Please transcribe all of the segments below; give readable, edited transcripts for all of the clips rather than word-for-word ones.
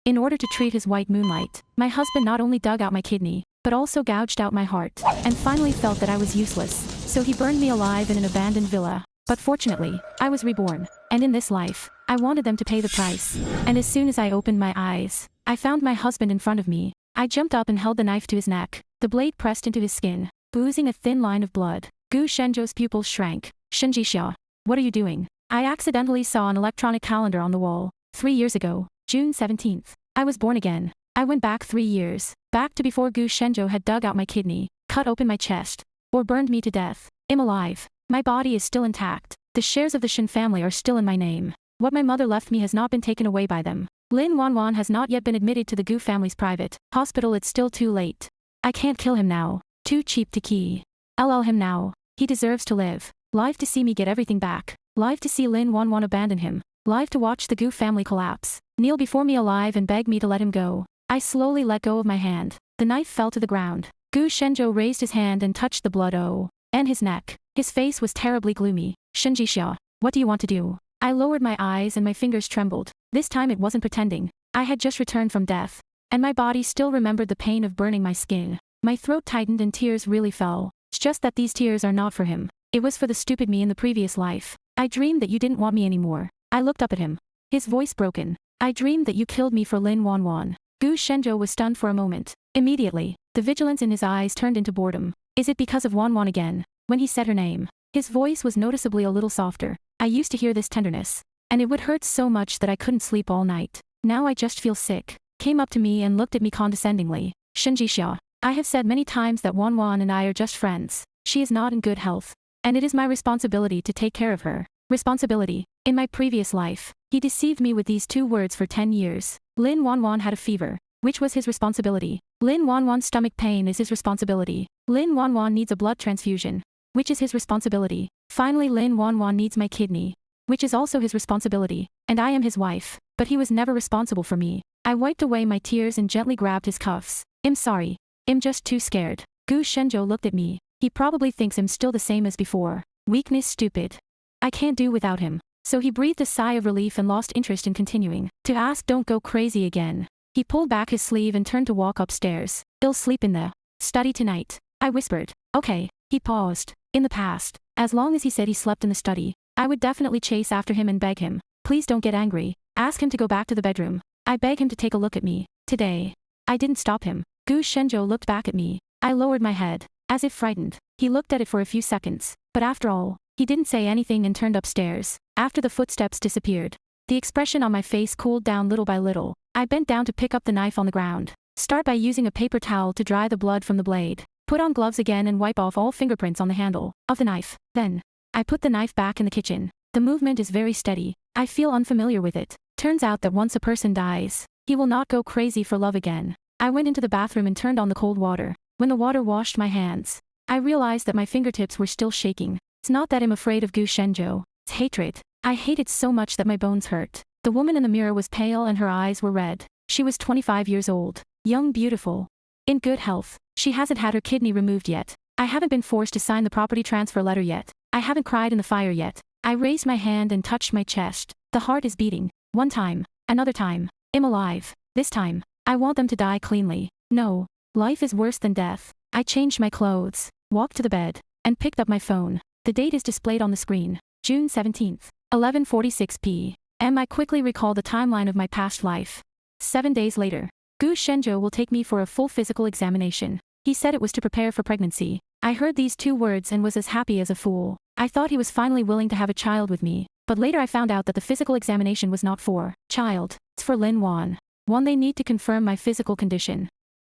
In order to treat his white moonlight, my husband not only dug out my kidney, but also gouged out my heart, and finally felt that I was useless. So he burned me alive in an abandoned villa. But fortunately, I was reborn, and in this life, I wanted them to pay the price. And as soon as I opened my eyes, I found my husband in front of me. I jumped up and held the knife to his neck, the blade pressed into his skin, oozing a thin line of blood. Gu Shenzhou's pupils shrank. Shinjixia, what are you doing? I accidentally saw an electronic calendar on the wall. 3 years ago, June 17th, I was born again. I went back 3 years, back to before Gu Shenzhou had dug out my kidney, cut open my chest, or burned me to death. I'm alive. My body is still intact. The shares of the Shin family are still in my name. What my mother left me has not been taken away by them. Lin Wanwan has not yet been admitted to the Gu family's private hospital. It's still too late. I can't kill him now. Too cheap to key. LL him now. He deserves to live. Live to see me get everything back. Live to see Lin Wanwan abandon him. Live to watch the Gu family collapse. Kneel before me alive and beg me to let him go. I slowly let go of my hand. The knife fell to the ground. Gu Shenzhou raised his hand and touched the blood and his neck. His face was terribly gloomy. Shinjixia, what do you want to do? I lowered my eyes and my fingers trembled. This time it wasn't pretending. I had just returned from death, and my body still remembered the pain of burning my skin. My throat tightened and tears really fell. It's just that these tears are not for him. It was for the stupid me in the previous life. I dreamed that you didn't want me anymore. I looked up at him. His voice broken. I dreamed that you killed me for Lin Wanwan. Gu Shenzhou was stunned for a moment. Immediately, the vigilance in his eyes turned into boredom. Is it because of Wanwan again? When he said her name, his voice was noticeably a little softer. I used to hear this tenderness, and it would hurt so much that I couldn't sleep all night. Now I just feel sick. Came up to me and looked at me condescendingly. Shinjixia, I have said many times that Wanwan and I are just friends. She is not in good health, and it is my responsibility to take care of her. Responsibility. In my previous life, he deceived me with these 2 words for 10 years. Lin Wanwan had a fever, which was his responsibility. Lin Wanwan's stomach pain is his responsibility. Lin Wanwan needs a blood transfusion, which is his responsibility. Finally, Lin Wanwan needs my kidney, which is also his responsibility. And I am his wife, but he was never responsible for me. I wiped away my tears and gently grabbed his cuffs. I'm sorry. I'm just too scared. Gu Shenzhou looked at me. He probably thinks I'm still the same as before. Weakness, stupid. I can't do without him. So he breathed a sigh of relief and lost interest in continuing to ask, don't go crazy again. He pulled back his sleeve and turned to walk upstairs. I'll sleep in the study tonight. I whispered. Okay. He paused. In the past, as long as he said he slept in the study, I would definitely chase after him and beg him, please don't get angry. Ask him to go back to the bedroom. I beg him to take a look at me. Today, I didn't stop him. Gu Shenzhou looked back at me. I lowered my head, as if frightened. He looked at it for a few seconds, but after all, he didn't say anything and turned upstairs. After the footsteps disappeared, the expression on my face cooled down little by little. I bent down to pick up the knife on the ground. Start by using a paper towel to dry the blood from the blade. Put on gloves again and wipe off all fingerprints on the handle of the knife. Then, I put the knife back in the kitchen. The movement is very steady. I feel unfamiliar with it. Turns out that once a person dies, he will not go crazy for love again. I went into the bathroom and turned on the cold water. When the water washed my hands, I realized that my fingertips were still shaking. It's not that I'm afraid of Gu Shenzhou. It's hatred. I hate it so much that my bones hurt. The woman in the mirror was pale and her eyes were red. She was 25 years old. Young, beautiful. In good health. She hasn't had her kidney removed yet. I haven't been forced to sign the property transfer letter yet. I haven't cried in the fire yet. I raised my hand and touched my chest. The heart is beating. One time. Another time. I'm alive. This time. I want them to die cleanly. No. Life is worse than death. I changed my clothes, walked to the bed, and picked up my phone. The date is displayed on the screen. June 17th. 11:46 p.m. I quickly recall the timeline of my past life. 7 days later. Gu Shenzhou will take me for a full physical examination. He said it was to prepare for pregnancy. I heard these 2 words and was as happy as a fool. I thought he was finally willing to have a child with me. But later I found out that the physical examination was not for child. It's for Lin Wan. They need to confirm my physical condition.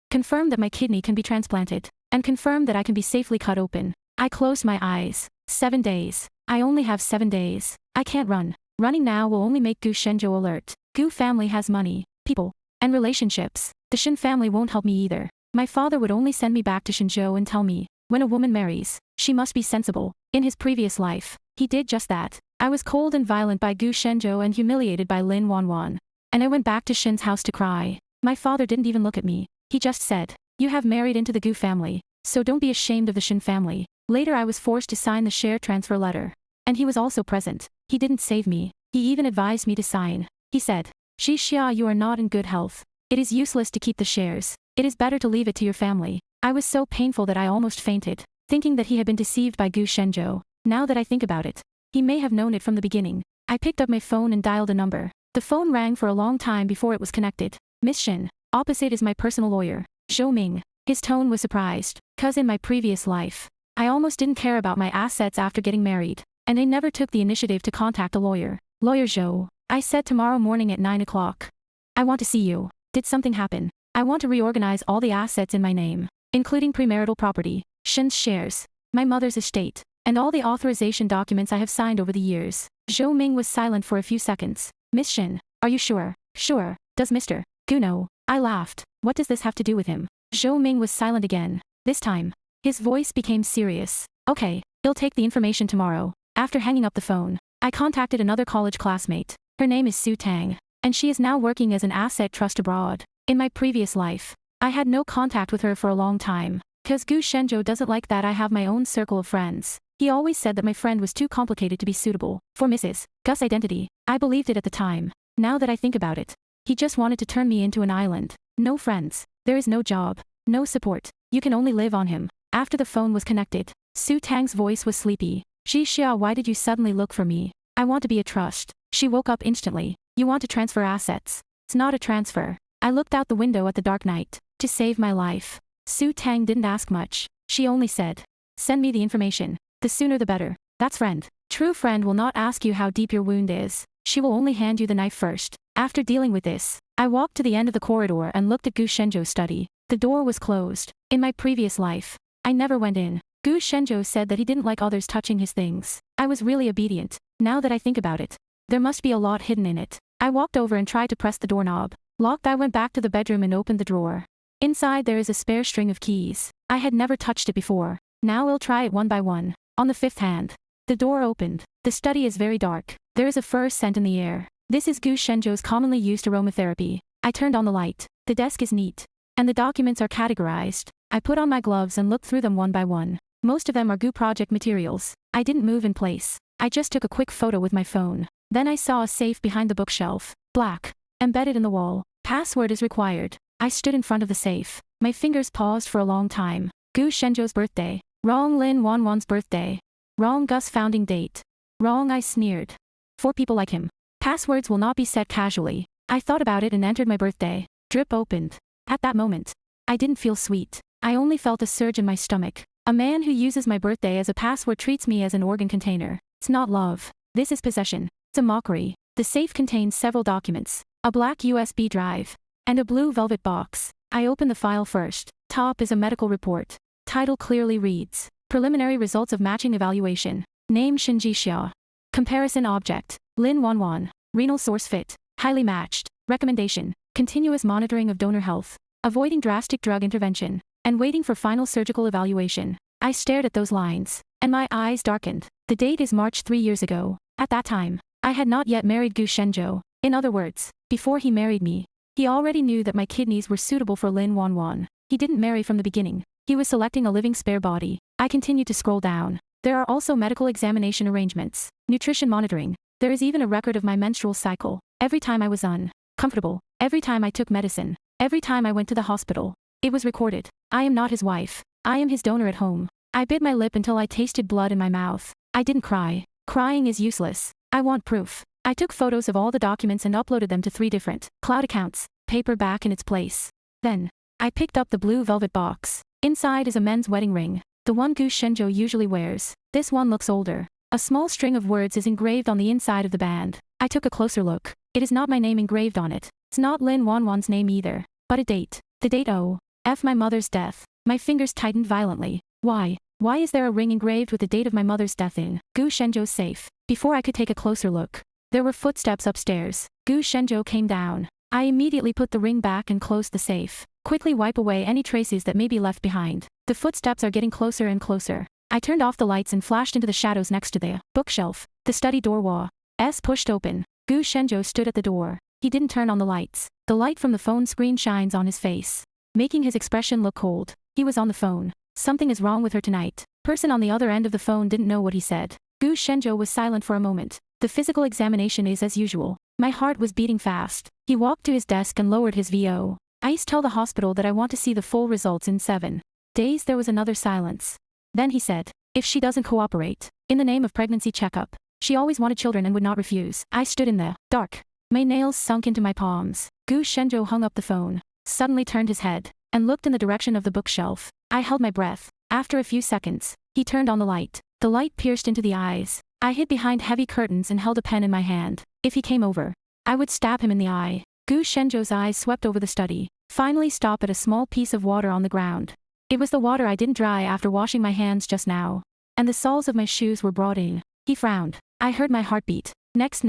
Confirm that my kidney can be transplanted. And confirm that I can be safely cut open. I closed my eyes. 7 days. I only have 7 days. I can't run. Running now will only make Gu Shenzhou alert. Gu family has money, people, and relationships. The Shin family won't help me either. My father would only send me back to Shenzhou and tell me, when a woman marries, she must be sensible. In his previous life, he did just that. I was cold and violent by Gu Shenzhou and humiliated by Lin Wanwan. And I went back to Shin's house to cry. My father didn't even look at me. He just said, you have married into the Gu family, so don't be ashamed of the Shin family. Later I was forced to sign the share transfer letter. And he was also present. He didn't save me. He even advised me to sign. He said, Xia, you are not in good health. It is useless to keep the shares. It is better to leave it to your family. I was so painful that I almost fainted, thinking that he had been deceived by Gu Shenzhou. Now that I think about it, he may have known it from the beginning. I picked up my phone and dialed a number. The phone rang for a long time before it was connected. Miss Shin. Opposite is my personal lawyer, Zhou Ming. His tone was surprised, cause in my previous life, I almost didn't care about my assets after getting married, and I never took the initiative to contact a lawyer. Lawyer Zhou, I said tomorrow morning at 9 o'clock. I want to see you. Did something happen? I want to reorganize all the assets in my name, including premarital property, Shin's shares, my mother's estate, and all the authorization documents I have signed over the years. Zhou Ming was silent for a few seconds. Miss Shin, are you sure? Sure. Does Mr. Gu know? I laughed. What does this have to do with him? Zhou Ming was silent again. This time, his voice became serious. Okay, he'll take the information tomorrow. After hanging up the phone, I contacted another college classmate. Her name is Su Tang, and she is now working as an asset trust abroad. In my previous life, I had no contact with her for a long time, cause Gu Shenzhou doesn't like that I have my own circle of friends. He always said that my friend was too complicated to be suitable for Mrs. Gus' identity. I believed it at the time. Now that I think about it, he just wanted to turn me into an island. No friends. There is no job. No support. You can only live on him. After the phone was connected, Su Tang's voice was sleepy. Xia, why did you suddenly look for me? I want to be a trust. She woke up instantly. You want to transfer assets. It's not a transfer. I looked out the window at the dark night. To save my life. Su Tang didn't ask much. She only said, send me the information. The sooner the better. That's friend. True friend will not ask you how deep your wound is. She will only hand you the knife first. After dealing with this, I walked to the end of the corridor and looked at Gu Shenzhou's study. The door was closed. In my previous life, I never went in. Gu Shenzhou said that he didn't like others touching his things. I was really obedient. Now that I think about it, there must be a lot hidden in it. I walked over and tried to press the doorknob. Locked. I went back to the bedroom and opened the drawer. Inside there is a spare string of keys. I had never touched it before. Now we'll try it one by one. On the fifth hand, the door opened. The study is very dark. There is a fur scent in the air. This is Gu Shenzhou's commonly used aromatherapy. I turned on the light. The desk is neat, and the documents are categorized. I put on my gloves and looked through them one by one. Most of them are Gu project materials. I didn't move in place. I just took a quick photo with my phone. Then I saw a safe behind the bookshelf. Black. Embedded in the wall. Password is required. I stood in front of the safe. My fingers paused for a long time. Gu Shenzhou's birthday. Wrong. Lin Wanwan's birthday. Wrong. Gus founding date. Wrong. I sneered. 4 people like him. Passwords will not be set casually. I thought about it and entered my birthday. Drip opened. At that moment, I didn't feel sweet. I only felt a surge in my stomach. A man who uses my birthday as a password treats me as an organ container. It's not love. This is possession. It's a mockery. The safe contains several documents, a black USB drive, and a blue velvet box. I open the file first. Top is a medical report. Title clearly reads, Preliminary Results of Matching Evaluation. Name Shinji Xia. Comparison object, Lin Wanwan. Renal source fit. Highly matched. Recommendation, continuous monitoring of donor health, avoiding drastic drug intervention, and waiting for final surgical evaluation. I stared at those lines, and my eyes darkened. The date is March 3 years ago. At that time, I had not yet married Gu Shenzhou. In other words, before he married me, he already knew that my kidneys were suitable for Lin Wanwan. He didn't marry from the beginning. He was selecting a living spare body. I continued to scroll down. There are also medical examination arrangements, nutrition monitoring. There is even a record of my menstrual cycle. Every time I was uncomfortable, every time I took medicine, every time I went to the hospital. It was recorded. I am not his wife. I am his donor at home. I bit my lip until I tasted blood in my mouth. I didn't cry. Crying is useless. I want proof. I took photos of all the documents and uploaded them to 3 different cloud accounts, paper back in its place. Then, I picked up the blue velvet box. Inside is a men's wedding ring, the one Gu Shenzhou usually wears. This one looks older. A small string of words is engraved on the inside of the band. I took a closer look. It is not my name engraved on it. It's not Lin Wanwan's name either, but a date. The date O.F. my mother's death. My fingers tightened violently. Why? Why is there a ring engraved with the date of my mother's death in Gu Shenzhou's safe? Before I could take a closer look, there were footsteps upstairs. Gu Shenzhou came down. I immediately put the ring back and closed the safe. Quickly wipe away any traces that may be left behind. The footsteps are getting closer and closer. I turned off the lights and flashed into the shadows next to the bookshelf. The study door was pushed open. Gu Shenzhou stood at the door. He didn't turn on the lights. The light from the phone screen shines on his face, making his expression look cold. He was on the phone. Something is wrong with her tonight. Person on the other end of the phone didn't know what he said. Gu Shenzhou was silent for a moment. The physical examination is as usual. My heart was beating fast. He walked to his desk and lowered his VO. I tell the hospital that I want to see the full results in 7 days. There was another silence. Then he said, if she doesn't cooperate, in the name of pregnancy checkup. She always wanted children and would not refuse. I stood in the dark. My nails sunk into my palms. Gu Shenzhou hung up the phone, suddenly turned his head, and looked in the direction of the bookshelf. I held my breath. After a few seconds, he turned on the light. The light pierced into the eyes. I hid behind heavy curtains and held a pen in my hand. If he came over, I would stab him in the eye. Gu Shenzhou's eyes swept over the study, finally stopped at a small piece of water on the ground. It was the water I didn't dry after washing my hands just now. And the soles of my shoes were brought in. He frowned. I heard my heartbeat. Next.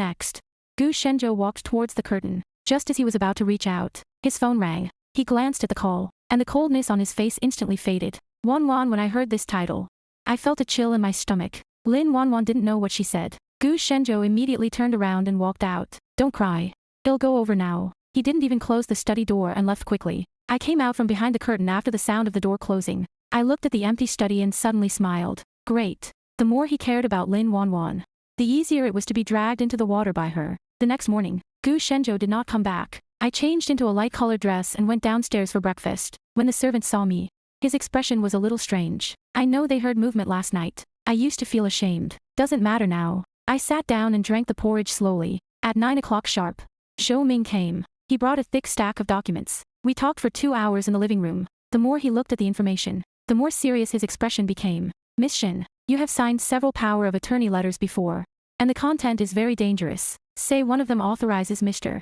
Gu Shenzhou walked towards the curtain. Just as he was about to reach out, his phone rang. He glanced at the call, and the coldness on his face instantly faded. Wanwan. When I heard this title, I felt a chill in my stomach. Lin Wanwan didn't know what she said. Gu Shenzhou immediately turned around and walked out. Don't cry. It'll go over now. He didn't even close the study door and left quickly. I came out from behind the curtain after the sound of the door closing. I looked at the empty study and suddenly smiled. Great. The more he cared about Lin Wanwan, the easier it was to be dragged into the water by her. The next morning, Gu Shenzhou did not come back. I changed into a light-colored dress and went downstairs for breakfast. When the servant saw me, his expression was a little strange. I know they heard movement last night. I used to feel ashamed. Doesn't matter now. I sat down and drank the porridge slowly. At 9 o'clock sharp, Zhou Ming came. He brought a thick stack of documents. We talked for 2 hours in the living room. The more he looked at the information, the more serious his expression became. Miss Shin, you have signed several power of attorney letters before. And the content is very dangerous. Say one of them authorizes Mr.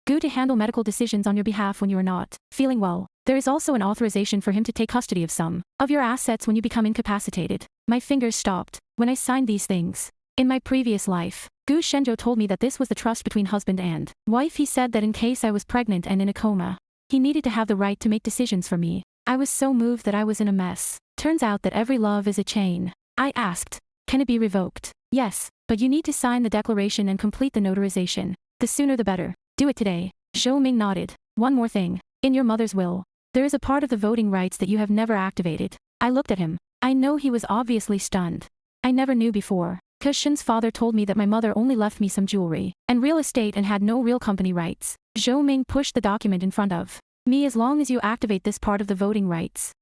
Gu to handle medical decisions on your behalf when you are not feeling well. There is also an authorization for him to take custody of some of your assets when you become incapacitated. My fingers stopped when I signed these things. In my previous life, Gu Shenzhou told me that this was the trust between husband and wife. He said that in case I was pregnant and in a coma, he needed to have the right to make decisions for me. I was so moved that I was in a mess. Turns out that every love is a chain. I asked, can it be revoked? Yes, but you need to sign the declaration and complete the notarization. The sooner the better. Do it today. Zhou Ming nodded. One more thing. In your mother's will, there is a part of the voting rights that you have never activated. I looked at him. I know he was obviously stunned. I never knew before. Shin's father told me that my mother only left me some jewelry and real estate and had no real company rights. Zhou Ming pushed the document in front of me. As long as you activate this part of the voting rights,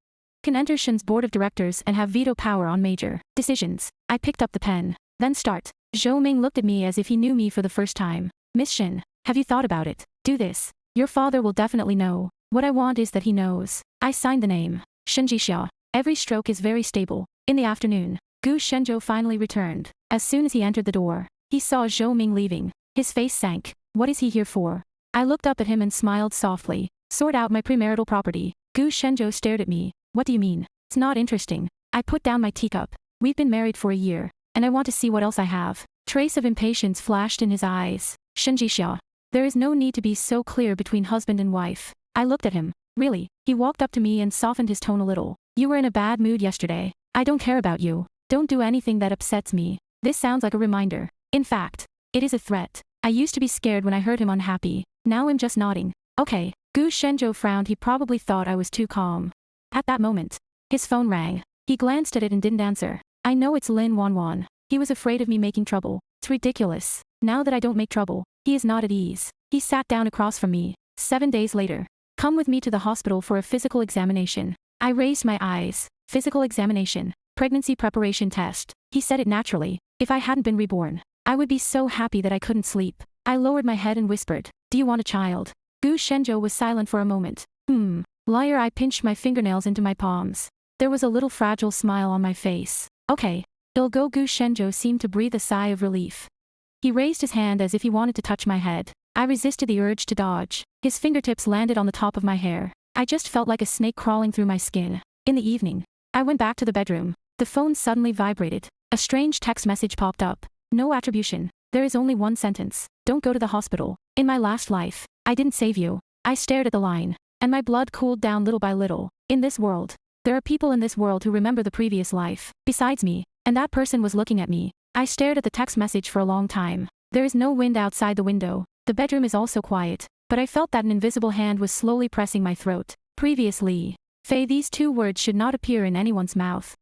can enter Shin's board of directors and have veto power on major decisions. I picked up the pen. Then start. Zhou Ming looked at me as if he knew me for the first time. Miss Shin, have you thought about it? Do this. Your father will definitely know. What I want is that he knows. I signed the name. Shenji Xia. Every stroke is very stable. In the afternoon, Gu Shenzhou finally returned. As soon as he entered the door, he saw Zhou Ming leaving. His face sank. What is he here for? I looked up at him and smiled softly. Sort out my premarital property. Gu Shenzhou stared at me. What do you mean? It's not interesting. I put down my teacup. We've been married for a year, and I want to see what else I have. Trace of impatience flashed in his eyes. Shenji Xia. There is no need to be so clear between husband and wife. I looked at him. Really? He walked up to me and softened his tone a little. You were in a bad mood yesterday. I don't care about you. Don't do anything that upsets me. This sounds like a reminder. In fact, it is a threat. I used to be scared when I heard him unhappy. Now I'm just nodding. Okay. Gu Shenzhou frowned. He probably thought I was too calm. At that moment, his phone rang. He glanced at it and didn't answer. I know it's Lin Wanwan. He was afraid of me making trouble. It's ridiculous. Now that I don't make trouble, he is not at ease. He sat down across from me. 7 days later. Come with me to the hospital for a physical examination. I raised my eyes. Physical examination. Pregnancy preparation test. He said it naturally. If I hadn't been reborn, I would be so happy that I couldn't sleep. I lowered my head and whispered, do you want a child? Gu Shenzhou was silent for a moment. Liar. I pinched my fingernails into my palms. There was a little fragile smile on my face. Okay. It'll go. Gu Shenzhou seemed to breathe a sigh of relief. He raised his hand as if he wanted to touch my head. I resisted the urge to dodge. His fingertips landed on the top of my hair. I just felt like a snake crawling through my skin. In the evening, I went back to the bedroom. The phone suddenly vibrated. A strange text message popped up. No attribution. There is only one sentence. Don't go to the hospital. In my last life, I didn't save you. I stared at the line, and my blood cooled down little by little. In this world, there are people in this world who remember the previous life, besides me, and that person was looking at me. I stared at the text message for a long time. There is no wind outside the window. The bedroom is also quiet, but I felt that an invisible hand was slowly pressing my throat. Previously. Faye. These 2 words should not appear in anyone's mouth.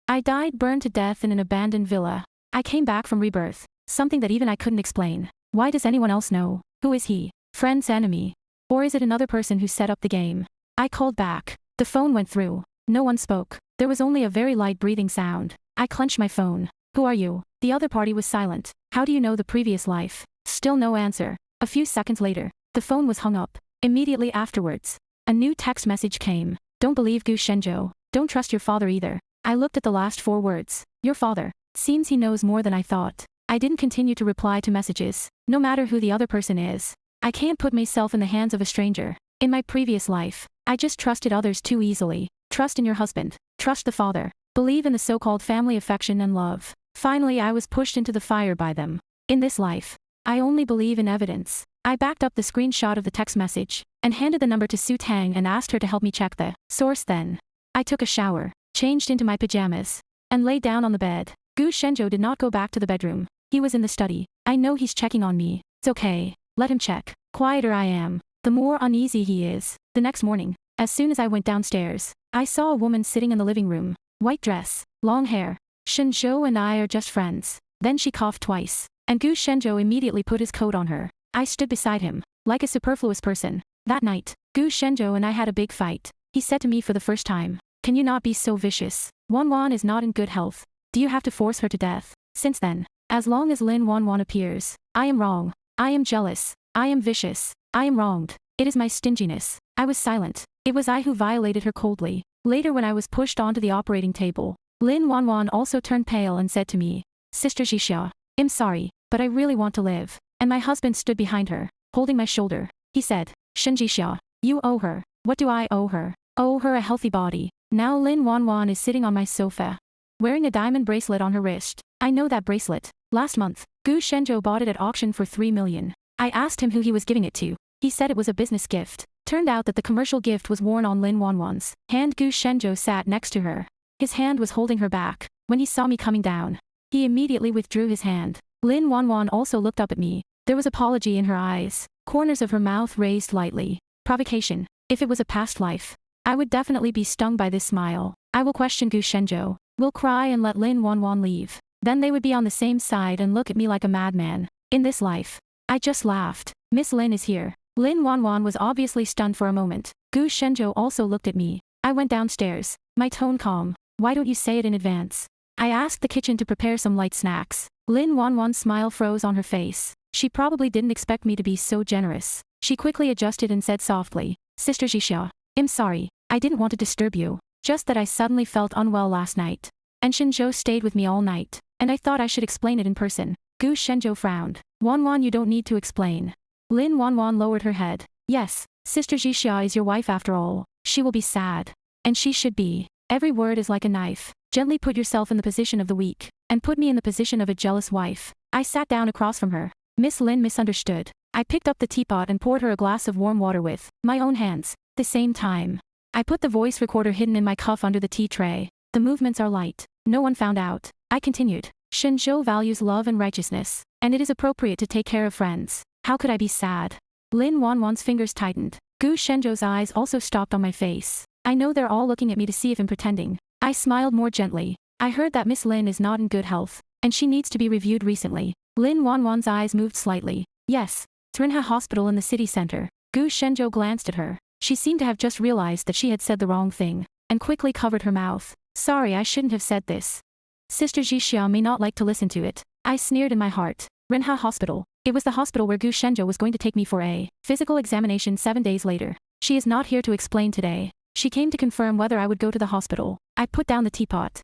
I died burned to death in an abandoned villa. I came back from Rebirth. Something that even I couldn't explain. Why does anyone else know? Who is he? Friend's enemy? Or is it another person who set up the game? I called back. The phone went through. No one spoke. There was only a very light breathing sound. I clenched my phone. Who are you? The other party was silent. How do you know the previous life? Still no answer. A few seconds later, the phone was hung up. Immediately afterwards, a new text message came. Don't believe Gu Shenzhou. Don't trust your father either. I looked at the last 4 words. Your father. Seems he knows more than I thought. I didn't continue to reply to messages, no matter who the other person is. I can't put myself in the hands of a stranger. In my previous life, I just trusted others too easily. Trust in your husband. Trust the father. Believe in the so-called family affection and love. Finally, I was pushed into the fire by them. In this life, I only believe in evidence. I backed up the screenshot of the text message and handed the number to Su Tang and asked her to help me check the source then. I took a shower, changed into my pajamas, and lay down on the bed. Gu Shenzhou did not go back to the bedroom. He was in the study. I know he's checking on me. It's okay. Let him check. Quieter I am, the more uneasy he is. The next morning, as soon as I went downstairs, I saw a woman sitting in the living room. White dress, long hair. Shenzhou and I are just friends. Then she coughed twice, and Gu Shenzhou immediately put his coat on her. I stood beside him, like a superfluous person. That night, Gu Shenzhou and I had a big fight. He said to me for the first time, "Can you not be so vicious? Wanwan is not in good health. Do you have to force her to death?" Since then, as long as Lin Wanwan appears, I am wrong. I am jealous. I am vicious. I am wronged. It is my stinginess. I was silent. It was I who violated her coldly. Later when I was pushed onto the operating table, Lin Wanwan also turned pale and said to me, "Sister Jixia, I'm sorry, but I really want to live." And my husband stood behind her, holding my shoulder. He said, "Shen Jixia, you owe her." What do I owe her? Owe her a healthy body. Now Lin Wanwan is sitting on my sofa, wearing a diamond bracelet on her wrist. I know that bracelet. Last month, Gu Shenzhou bought it at auction for 3 million. I asked him who he was giving it to. He said it was a business gift. Turned out that the commercial gift was worn on Lin Wanwan's hand. Gu Shenzhou sat next to her. His hand was holding her back. When he saw me coming down, he immediately withdrew his hand. Lin Wanwan also looked up at me. There was apology in her eyes, corners of her mouth raised lightly. Provocation. If it was a past life, I would definitely be stung by this smile. I will question Gu Shenzhou, will cry and let Lin Wanwan leave. Then they would be on the same side and look at me like a madman. In this life, I just laughed. Miss Lin is here. Lin Wanwan was obviously stunned for a moment. Gu Shenzhou also looked at me. I went downstairs, my tone calm. Why don't you say it in advance? I asked the kitchen to prepare some light snacks. Lin Wanwan's smile froze on her face. She probably didn't expect me to be so generous. She quickly adjusted and said softly, "Sister Jixia, I'm sorry, I didn't want to disturb you. Just that I suddenly felt unwell last night. And Shenzhou stayed with me all night, and I thought I should explain it in person." Gu Shenzhou frowned. "Wanwan, you don't need to explain." Lin Wanwan lowered her head. "Yes, Sister Jixia is your wife after all. She will be sad. And she should be. Every word is like a knife. Gently put yourself in the position of the weak, and put me in the position of a jealous wife." I sat down across from her. Miss Lin misunderstood. I picked up the teapot and poured her a glass of warm water with my own hands. The same time, I put the voice recorder hidden in my cuff under the tea tray. The movements are light. No one found out. I continued. "Shenzhou values love and righteousness, and it is appropriate to take care of friends. How could I be sad?" Lin Wanwan's fingers tightened. Gu Shenzhou's eyes also stopped on my face. I know they're all looking at me to see if I'm pretending. I smiled more gently. I heard that Miss Lin is not in good health, and she needs to be reviewed recently. Lin Wanwan's eyes moved slightly. "Yes. Trinha Hospital in the city center." Gu Shenzhou glanced at her. She seemed to have just realized that she had said the wrong thing, and quickly covered her mouth. "Sorry, I shouldn't have said this. Sister Jixia may not like to listen to it." I sneered in my heart. Renha Hospital. It was the hospital where Gu Shenzhou was going to take me for a physical examination 7 days later. She is not here to explain today. She came to confirm whether I would go to the hospital. I put down the teapot.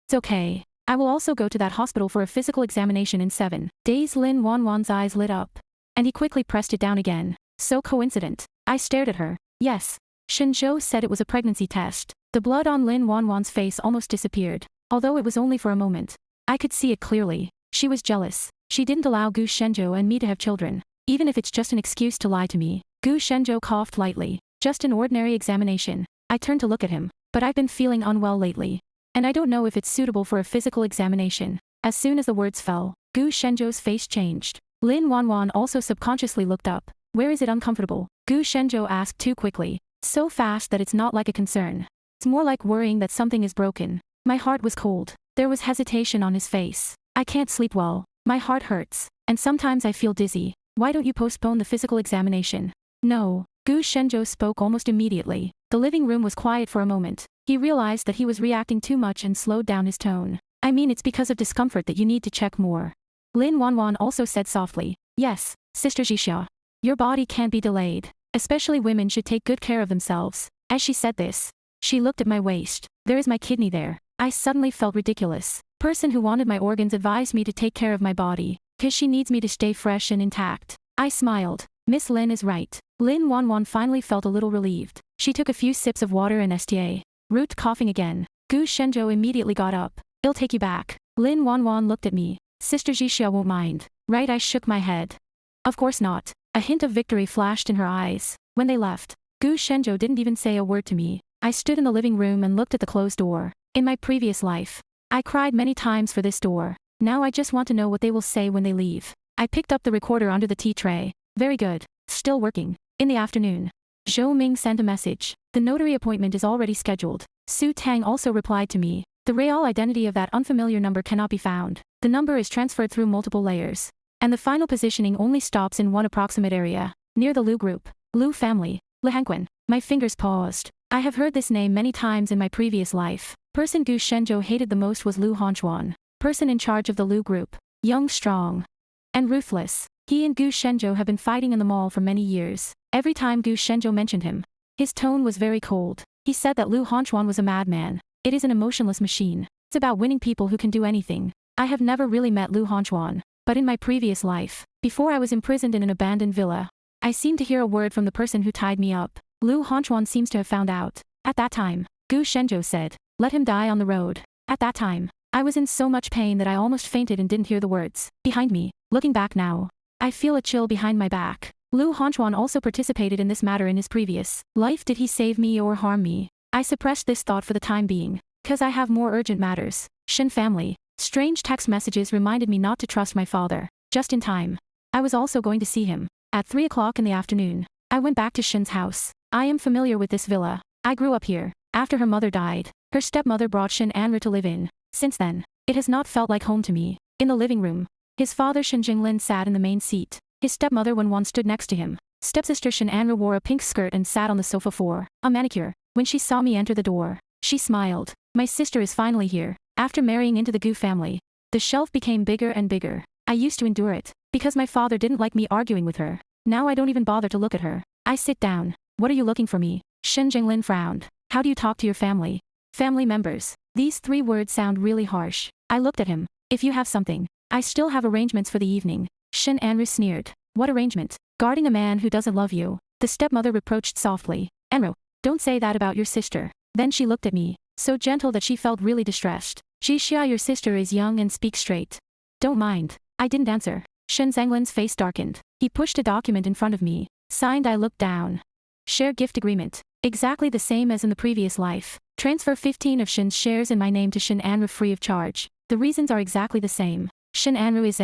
"It's okay. I will also go to that hospital for a physical examination in 7 days." Lin Wanwan's eyes lit up, and he quickly pressed it down again. So coincident. I stared at her. "Yes." Shenzhou said it was a pregnancy test. The blood on Lin Wanwan's face almost disappeared, although it was only for a moment. I could see it clearly. She was jealous. She didn't allow Gu Shenzhou and me to have children, even if it's just an excuse to lie to me. Gu Shenzhou coughed lightly. "Just an ordinary examination." I turned to look at him. "But I've been feeling unwell lately, and I don't know if it's suitable for a physical examination." As soon as the words fell, Gu Shenzhou's face changed. Lin Wanwan also subconsciously looked up. "Where is it uncomfortable?" Gu Shenzhou asked too quickly. So fast that it's not like a concern. It's more like worrying that something is broken. My heart was cold. There was hesitation on his face. "I can't sleep well. My heart hurts, and sometimes I feel dizzy." Why don't you postpone the physical examination? No. Gu Shenzhou spoke almost immediately. The living room was quiet for a moment. He realized that he was reacting too much and slowed down his tone. I mean, it's because of discomfort that you need to check more. Lin Wanwan also said softly. Yes, Sister Jixia. Your body can't be delayed. Especially women should take good care of themselves. As she said this, she looked at my waist. There is my kidney there. I suddenly felt ridiculous. Person who wanted my organs advised me to take care of my body, 'cause she needs me to stay fresh and intact. I smiled. Miss Lin is right. Lin Wanwan finally felt a little relieved. She took a few sips of water and sta. Root coughing again. Gu Shenzhou immediately got up. I'll take you back. Lin Wanwan looked at me. Sister Jixia won't mind. Right? I shook my head. Of course not. A hint of victory flashed in her eyes. When they left, Gu Shenzhou didn't even say a word to me. I stood in the living room and looked at the closed door. In my previous life, I cried many times for this door. Now I just want to know what they will say when they leave. I picked up the recorder under the tea tray. Very good. Still working. In the afternoon, Zhou Ming sent a message. The notary appointment is already scheduled. Su Tang also replied to me. The real identity of that unfamiliar number cannot be found. The number is transferred through multiple layers. And the final positioning only stops in one approximate area. Near the Lu group. Lu family. Lihanquan. My fingers paused. I have heard this name many times in my previous life. Person Gu Shenzhou hated the most was Lu Honchuan. Person in charge of the Lu group. Young, strong, and ruthless. He and Gu Shenzhou have been fighting in the mall for many years. Every time Gu Shenzhou mentioned him, his tone was very cold. He said that Lu Honchuan was a madman. It is an emotionless machine. It's about winning people who can do anything. I have never really met Lu Honchuan, but in my previous life, before I was imprisoned in an abandoned villa, I seemed to hear a word from the person who tied me up. Lu Honchuan seems to have found out. At that time, Gu Shenzhou said, let him die on the road. At that time, I was in so much pain that I almost fainted and didn't hear the words. Behind me, looking back now, I feel a chill behind my back. Lu Honchuan also participated in this matter in his previous life. Did he save me or harm me? I suppressed this thought for the time being, 'cause I have more urgent matters. Shin family. Strange text messages reminded me not to trust my father. Just in time. I was also going to see him. At 3 o'clock in the afternoon, I went back to Shin's house. I am familiar with this villa. I grew up here. After her mother died, her stepmother brought Shin Anra to live in. Since then, it has not felt like home to me. In the living room, his father Shin Jinglin sat in the main seat. His stepmother Wenwan stood next to him. Stepsister Shin Anra wore a pink skirt and sat on the sofa for a manicure. When she saw me enter the door, she smiled. My sister is finally here. After marrying into the Gu family, the shelf became bigger and bigger. I used to endure it, because my father didn't like me arguing with her. Now I don't even bother to look at her. I sit down. What are you looking for me? Shin Jinglin frowned. How do you talk to your family? Family members. These 3 words sound really harsh. I looked at him. If you have something, I still have arrangements for the evening. Shin Anru sneered. What arrangement? Guarding a man who doesn't love you. The stepmother reproached softly. Enro, don't say that about your sister. Then she looked at me, so gentle that she felt really distressed. Jixia, your sister is young and speaks straight. Don't mind. I didn't answer. Shen Zhenglin's face darkened. He pushed a document in front of me. Signed. I looked down. Share gift agreement. Exactly the same as in the previous life. Transfer 15 of Shin's shares in my name to Shin Anru free of charge. The reasons are exactly the same. Shin Anru is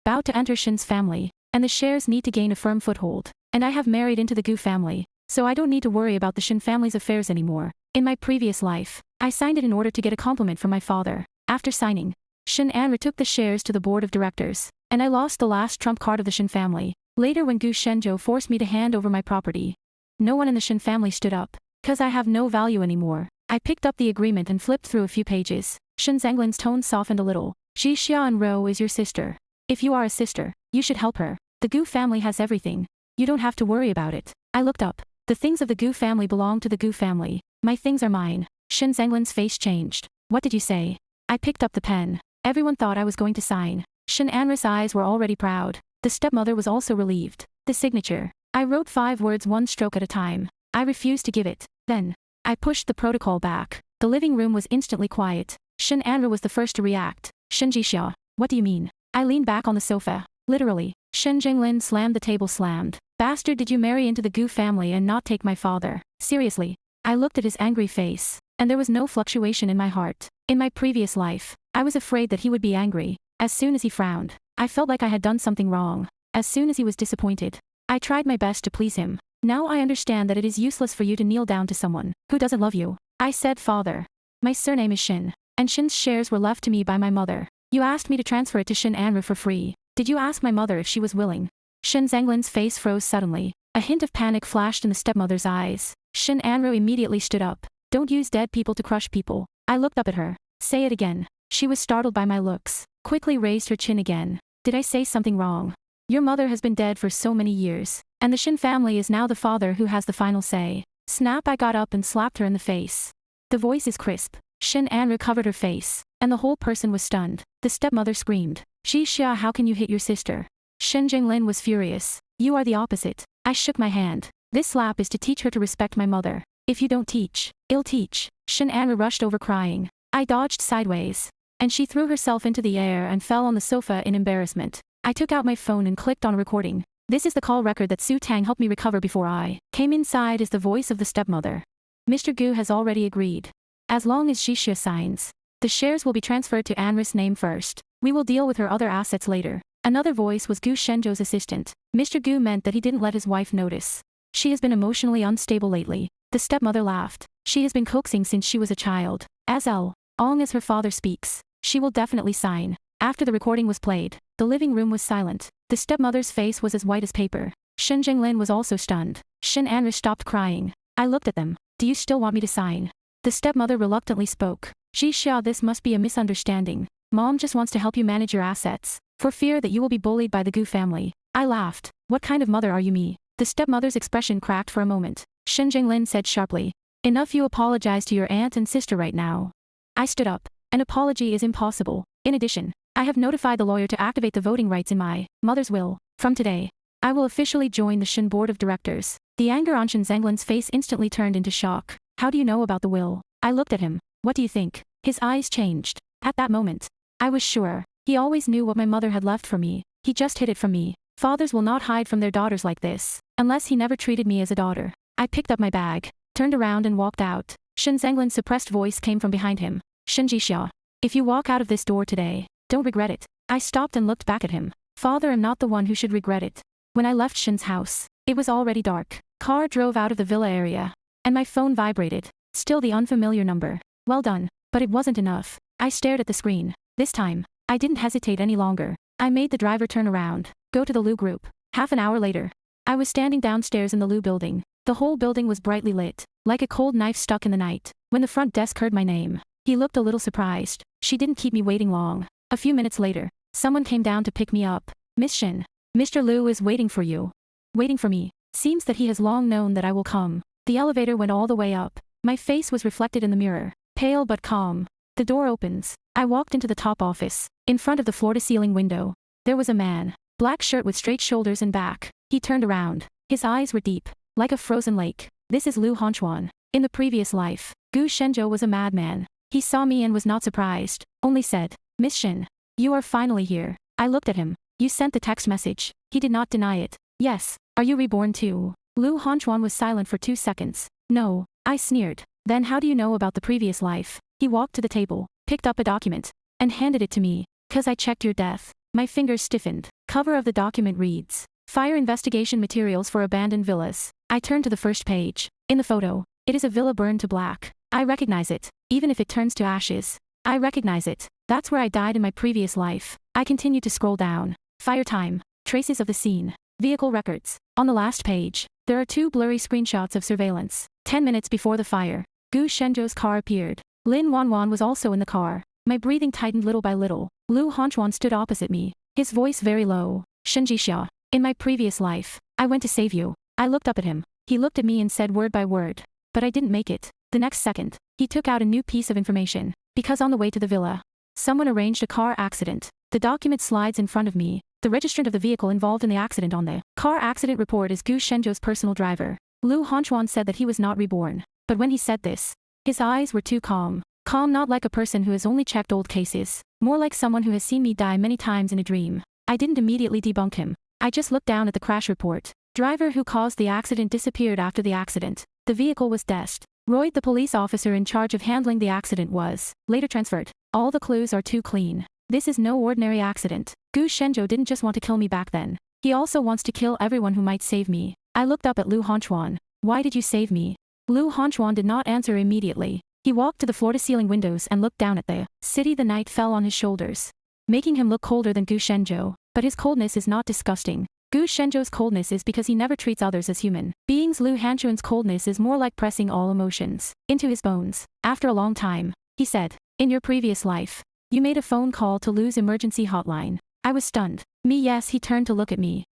about to enter Shin's family, and the shares need to gain a firm foothold. And I have married into the Gu family, so I don't need to worry about the Shin family's affairs anymore. In my previous life, I signed it in order to get a compliment from my father. After signing, Shin Anru took the shares to the board of directors, and I lost the last trump card of the Shin family. Later when Gu Shenzhou forced me to hand over my property, no one in the Shin family stood up, 'cause I have no value anymore. I picked up the agreement and flipped through a few pages. Shin Zhenglin's tone softened a little. Jixia and Ro is your sister. If you are a sister, you should help her. The Gu family has everything. You don't have to worry about it. I looked up. The things of the Gu family belong to the Gu family. My things are mine. Shin Zhenglin's face changed. What did you say? I picked up the pen. Everyone thought I was going to sign. Shin Anra's eyes were already proud. The stepmother was also relieved. The signature. I wrote 5 words one stroke at a time. I refused to give it. Then, I pushed the protocol back. The living room was instantly quiet. Shin Anra was the first to react. Shin Jixia, what do you mean? I leaned back on the sofa. Literally. Shin Jinglin slammed the table slammed. Bastard, did you marry into the Gu family and not take my father? Seriously. I looked at his angry face, and there was no fluctuation in my heart. In my previous life, I was afraid that he would be angry. As soon as he frowned, I felt like I had done something wrong. As soon as he was disappointed, I tried my best to please him. Now I understand that it is useless for you to kneel down to someone who doesn't love you. I said, Father. My surname is Shin, and Shin's shares were left to me by my mother. You asked me to transfer it to Shin Anru for free. Did you ask my mother if she was willing? Shin Zhenglin's face froze suddenly. A hint of panic flashed in the stepmother's eyes. Shin Anru immediately stood up. Don't use dead people to crush people. I looked up at her. Say it again. She was startled by my looks. Quickly raised her chin again. Did I say something wrong? Your mother has been dead for so many years. And the Shin family is now the father who has the final say. Snap! I got up and slapped her in the face. The voice is crisp. Shin Anru covered her face. And the whole person was stunned. The stepmother screamed. Xia, how can you hit your sister? Shin Jinglin was furious. You are the opposite. I shook my hand. This slap is to teach her to respect my mother. If you don't teach, I'll teach. Shin Anru rushed over crying. I dodged sideways. And she threw herself into the air and fell on the sofa in embarrassment. I took out my phone and clicked on recording. This is the call record that Su Tang helped me recover before I came inside is the voice of the stepmother. Mr. Gu has already agreed. As long as Xia signs, the shares will be transferred to Anri's name first. We will deal with her other assets later. Another voice was Gu Shenzhou's assistant. Mr. Gu meant that he didn't let his wife notice. She has been emotionally unstable lately. The stepmother laughed. She has been coaxing since she was a child. As long as her father speaks, she will definitely sign. After the recording was played, the living room was silent. The stepmother's face was as white as paper. Shin Jinglin was also stunned. Shin Anri stopped crying. I looked at them. Do you still want me to sign? The stepmother reluctantly spoke. Xia, this must be a misunderstanding. Mom just wants to help you manage your assets, for fear that you will be bullied by the Gu family. I laughed. What kind of mother are you, me? The stepmother's expression cracked for a moment. Shin Jinglin said sharply. Enough, you apologize to your aunt and sister right now. I stood up. An apology is impossible. In addition, I have notified the lawyer to activate the voting rights in my mother's will. From today, I will officially join the Shin board of directors. The anger on Shin Zhenglin's face instantly turned into shock. How do you know about the will? I looked at him. What do you think? His eyes changed. At that moment, I was sure. He always knew what my mother had left for me. He just hid it from me. Fathers will not hide from their daughters like this, unless he never treated me as a daughter. I picked up my bag, turned around and walked out. Shin Zhenglin's suppressed voice came from behind him. Shin Jixia, if you walk out of this door today, don't regret it. I stopped and looked back at him. Father, I'm not the one who should regret it. When I left Shin's house, it was already dark. Car drove out of the villa area, and my phone vibrated. Still the unfamiliar number. Well done. But it wasn't enough. I stared at the screen. This time, I didn't hesitate any longer. I made the driver turn around, go to the Lu group. Half an hour later, I was standing downstairs in the Lu building. The whole building was brightly lit, like a cold knife stuck in the night. When the front desk heard my name, he looked a little surprised. She didn't keep me waiting long. A few minutes later, someone came down to pick me up. Miss Shin, Mr. Lu is waiting for you. Waiting for me. Seems that he has long known that I will come. The elevator went all the way up. My face was reflected in the mirror, pale but calm. The door opens. I walked into the top office. In front of the floor-to-ceiling window, there was a man. Black shirt with straight shoulders and back. He turned around. His eyes were deep, like a frozen lake. This is Lu Honchuan. In the previous life, Gu Shenzhou was a madman. He saw me and was not surprised, only said, Miss Shin, you are finally here. I looked at him. You sent the text message. He did not deny it. Yes. Are you reborn too? Lu Honchuan was silent for 2 seconds. No. I sneered. Then how do you know about the previous life? He walked to the table, picked up a document, and handed it to me. Cause I checked your death. My fingers stiffened. Cover of the document reads, Fire investigation materials for abandoned villas. I turned to the first page. In the photo, it is a villa burned to black. I recognize it, even if it turns to ashes. I recognize it. That's where I died in my previous life. I continued to scroll down. Fire time. Traces of the scene. Vehicle records. On the last page, there are 2 blurry screenshots of surveillance. 10 minutes before the fire, Gu Shenzhou's car appeared. Lin Wanwan was also in the car. My breathing tightened little by little. Lu Honchuan stood opposite me, his voice very low. Shin Jixia, in my previous life, I went to save you. I looked up at him. He looked at me and said word by word. But I didn't make it. The next second, he took out a new piece of information. Because on the way to the villa, someone arranged a car accident. The document slides in front of me. The registrant of the vehicle involved in the accident on the car accident report is Gu Shenzhou's personal driver. Lu Honchuan said that he was not reborn. But when he said this, his eyes were too calm. Calm, not like a person who has only checked old cases. More like someone who has seen me die many times in a dream. I didn't immediately debunk him. I just looked down at the crash report. Driver who caused the accident disappeared after the accident. The vehicle was dest. Royd, the police officer in charge of handling the accident, was later transferred. All the clues are too clean. This is no ordinary accident. Gu Shenzhou didn't just want to kill me back then. He also wants to kill everyone who might save me. I looked up at Lu Honchuan. Why did you save me? Lu Honchuan did not answer immediately. He walked to the floor-to-ceiling windows and looked down at the city. The night fell on his shoulders, making him look colder than Gu Shenzhou. But his coldness is not disgusting. Gu Shenzhou's coldness is because he never treats others as human beings. Lu Hanchuan's coldness is more like pressing all emotions into his bones. After a long time, he said, in your previous life, you made a phone call to Lu's emergency hotline. I was stunned. Me, yes, he turned to look at me.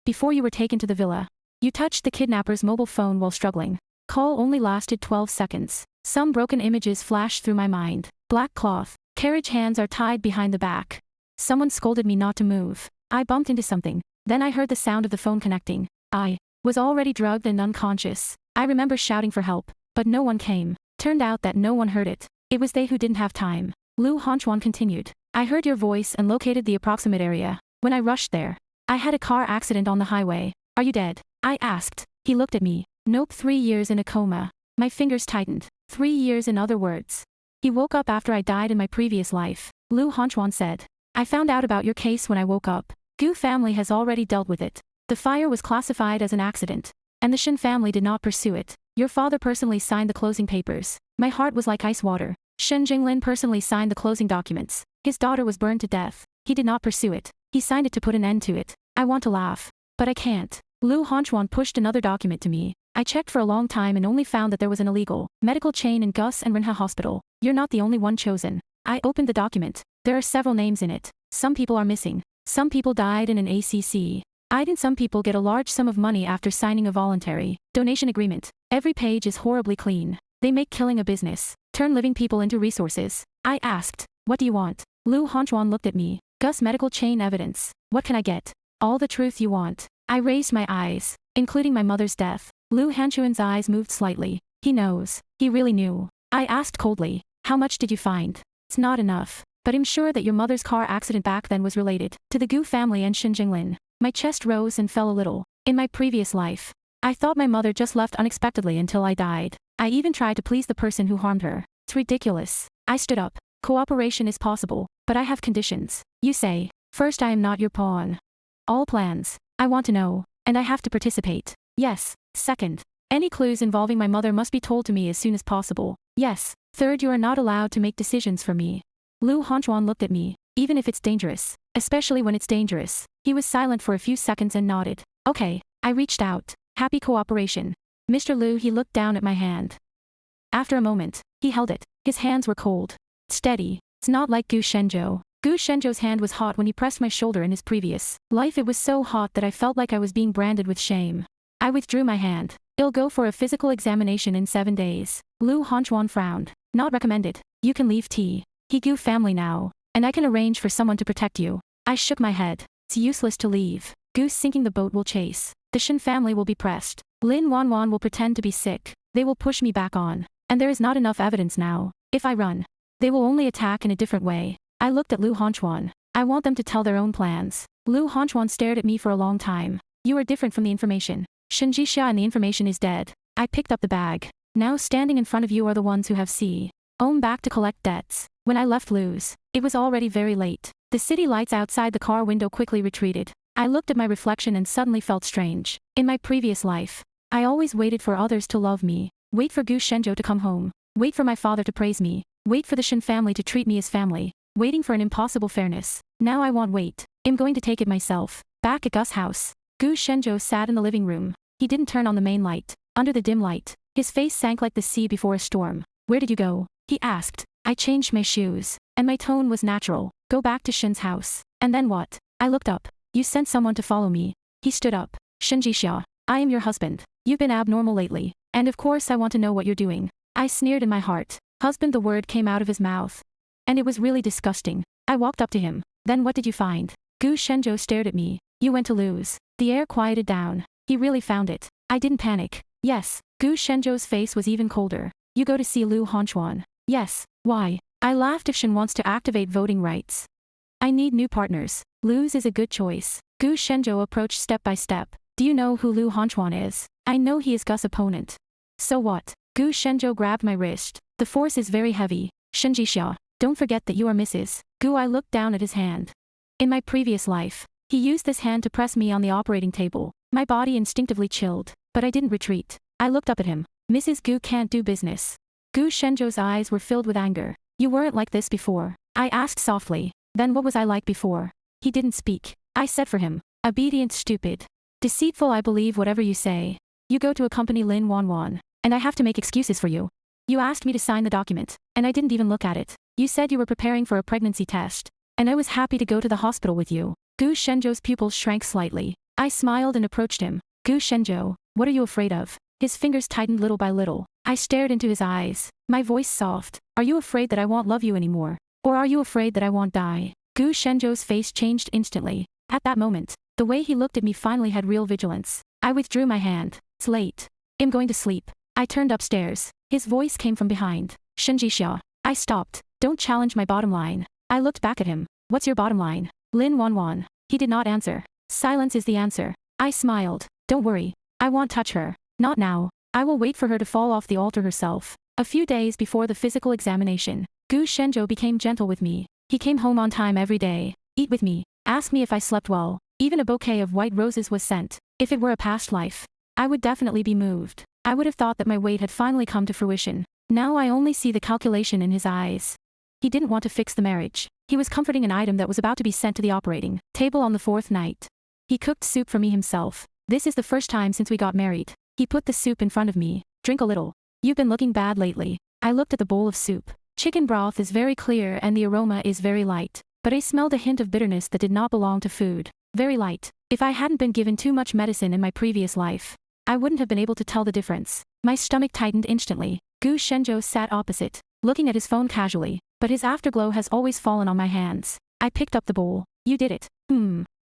Before you were taken to the villa, you touched the kidnapper's mobile phone while struggling. Call only lasted 12 seconds. Some broken images flashed through my mind. Black cloth. Carriage hands are tied behind the back. Someone scolded me not to move. I bumped into something. Then I heard the sound of the phone connecting. I was already drugged and unconscious. I remember shouting for help, but no one came. Turned out that no one heard it. It was they who didn't have time. Lu Hanchuan continued. I heard your voice and located the approximate area. When I rushed there, I had a car accident on the highway. Are you dead? I asked. He looked at me. Nope, 3 years in a coma. My fingers tightened. 3 years in other words. He woke up after I died in my previous life. Lu Hanchuan said. I found out about your case when I woke up. Gu family has already dealt with it. The fire was classified as an accident, and the Shin family did not pursue it. Your father personally signed the closing papers. My heart was like ice water. Shen Jinglin personally signed the closing documents. His daughter was burned to death. He did not pursue it. He signed it to put an end to it. I want to laugh, but I can't. Lu Hanchuan pushed another document to me. I checked for a long time and only found that there was an illegal medical chain in Gus and Renha Hospital. You're not the only one chosen. I opened the document. There are several names in it. Some people are missing. Some people died in an ACC. And some people get a large sum of money after signing a voluntary donation agreement. Every page is horribly clean. They make killing a business. Turn living people into resources. I asked, what do you want? Lu Hanchuan looked at me. Gus medical chain evidence. What can I get? All the truth you want. I raised my eyes, including my mother's death. Lu Hanchuan's eyes moved slightly. He knows. He really knew. I asked coldly, how much did you find? It's not enough. But I'm sure that your mother's car accident back then was related to the Gu family and Shin Jinglin. My chest rose and fell a little. In my previous life, I thought my mother just left unexpectedly until I died. I even tried to please the person who harmed her. It's ridiculous. I stood up. Cooperation is possible, but I have conditions. You say, first I am not your pawn. All plans. I want to know, and I have to participate. Yes. Second, any clues involving my mother must be told to me as soon as possible. Yes. Third, you are not allowed to make decisions for me. Lu Hanchuan looked at me. Even if it's dangerous, especially when it's dangerous. He was silent for a few seconds and nodded. Okay. I reached out. Happy cooperation. Mr. Lu, he looked down at my hand. After a moment, he held it. His hands were cold. Steady. It's not like Gu Shenzhou. Gu Shenzhou's hand was hot when he pressed my shoulder in his previous life. It was so hot that I felt like I was being branded with shame. I withdrew my hand. I'll go for a physical examination in 7 days. Lu Hanchuan frowned. Not recommended. You can leave T. He Gu family now, and I can arrange for someone to protect you. I shook my head. It's useless to leave. Goose sinking the boat will chase. The Shin family will be pressed. Lin Wanwan will pretend to be sick. They will push me back on. And there is not enough evidence now. If I run, they will only attack in a different way. I looked at Lu Hanchuan. I want them to tell their own plans. Lu Hanchuan stared at me for a long time. You are different from the information. Shin Jixia and the information is dead. I picked up the bag. Now standing in front of you are the ones who have back to collect debts. When I left Lu's, it was already very late. The city lights outside the car window quickly retreated. I looked at my reflection and suddenly felt strange. In my previous life, I always waited for others to love me. Wait for Gu Shenzhou to come home. Wait for my father to praise me. Wait for the Shin family to treat me as family. Waiting for an impossible fairness. Now I won't wait. I'm going to take it myself. Back at Gus' house, Gu Shenzhou sat in the living room. He didn't turn on the main light. Under the dim light, his face sank like the sea before a storm. Where did you go? He asked. I changed my shoes, and my tone was natural. Go back to Shin's house. And then what? I looked up. You sent someone to follow me. He stood up. Shin Jixia, I am your husband. You've been abnormal lately. And of course I want to know what you're doing. I sneered in my heart. Husband, the word came out of his mouth. And it was really disgusting. I walked up to him. Then what did you find? Gu Shenzhou stared at me. You went to Lu's. The air quieted down. He really found it. I didn't panic. Yes. Gu Shenzhou's face was even colder. You go to see Lu Hanchuan. Yes. Why? I laughed. If Shin wants to activate voting rights. I need new partners. Lu's is a good choice. Gu Shenzhou approached step by step. Do you know who Lu Hanchuan is? I know he is Gus' opponent. So what? Gu Shenzhou grabbed my wrist. The force is very heavy. Shin Jixia, don't forget that you are Mrs. Gu. I looked down at his hand. In my previous life, he used this hand to press me on the operating table. My body instinctively chilled, but I didn't retreat. I looked up at him. Mrs. Gu can't do business. Gu Shenzhou's eyes were filled with anger. You weren't like this before. I asked softly. Then what was I like before? He didn't speak. I said for him. Obedient stupid. Deceitful I believe whatever you say. You go to accompany Lin Wanwan, and I have to make excuses for you. You asked me to sign the document, and I didn't even look at it. You said you were preparing for a pregnancy test, and I was happy to go to the hospital with you. Gu Shenzhou's pupils shrank slightly. I smiled and approached him. Gu Shenzhou, what are you afraid of? His fingers tightened little by little. I stared into his eyes, my voice soft. Are you afraid that I won't love you anymore? Or are you afraid that I won't die? Gu Shenzhou's face changed instantly. At that moment, the way he looked at me finally had real vigilance. I withdrew my hand. It's late. I'm going to sleep. I turned upstairs. His voice came from behind. Shenjixia. I stopped. Don't challenge my bottom line. I looked back at him. What's your bottom line? Lin Wanwan. He did not answer. Silence is the answer. I smiled. Don't worry. I won't touch her. Not now. I will wait for her to fall off the altar herself. A few days before the physical examination, Gu Shenzhou became gentle with me. He came home on time every day, eat with me, asked me if I slept well. Even a bouquet of white roses was sent. If it were a past life, I would definitely be moved. I would have thought that my wait had finally come to fruition. Now I only see the calculation in his eyes. He didn't want to fix the marriage. He was comforting an item that was about to be sent to the operating table on the 4th night. He cooked soup for me himself. This is the first time since we got married. He put the soup in front of me. Drink a little. You've been looking bad lately. I looked at the bowl of soup. Chicken broth is very clear and the aroma is very light. But I smelled a hint of bitterness that did not belong to food. Very light. If I hadn't been given too much medicine in my previous life, I wouldn't have been able to tell the difference. My stomach tightened instantly. Gu Shenzhou sat opposite, looking at his phone casually, but his afterglow has always fallen on my hands. I picked up the bowl. You did it.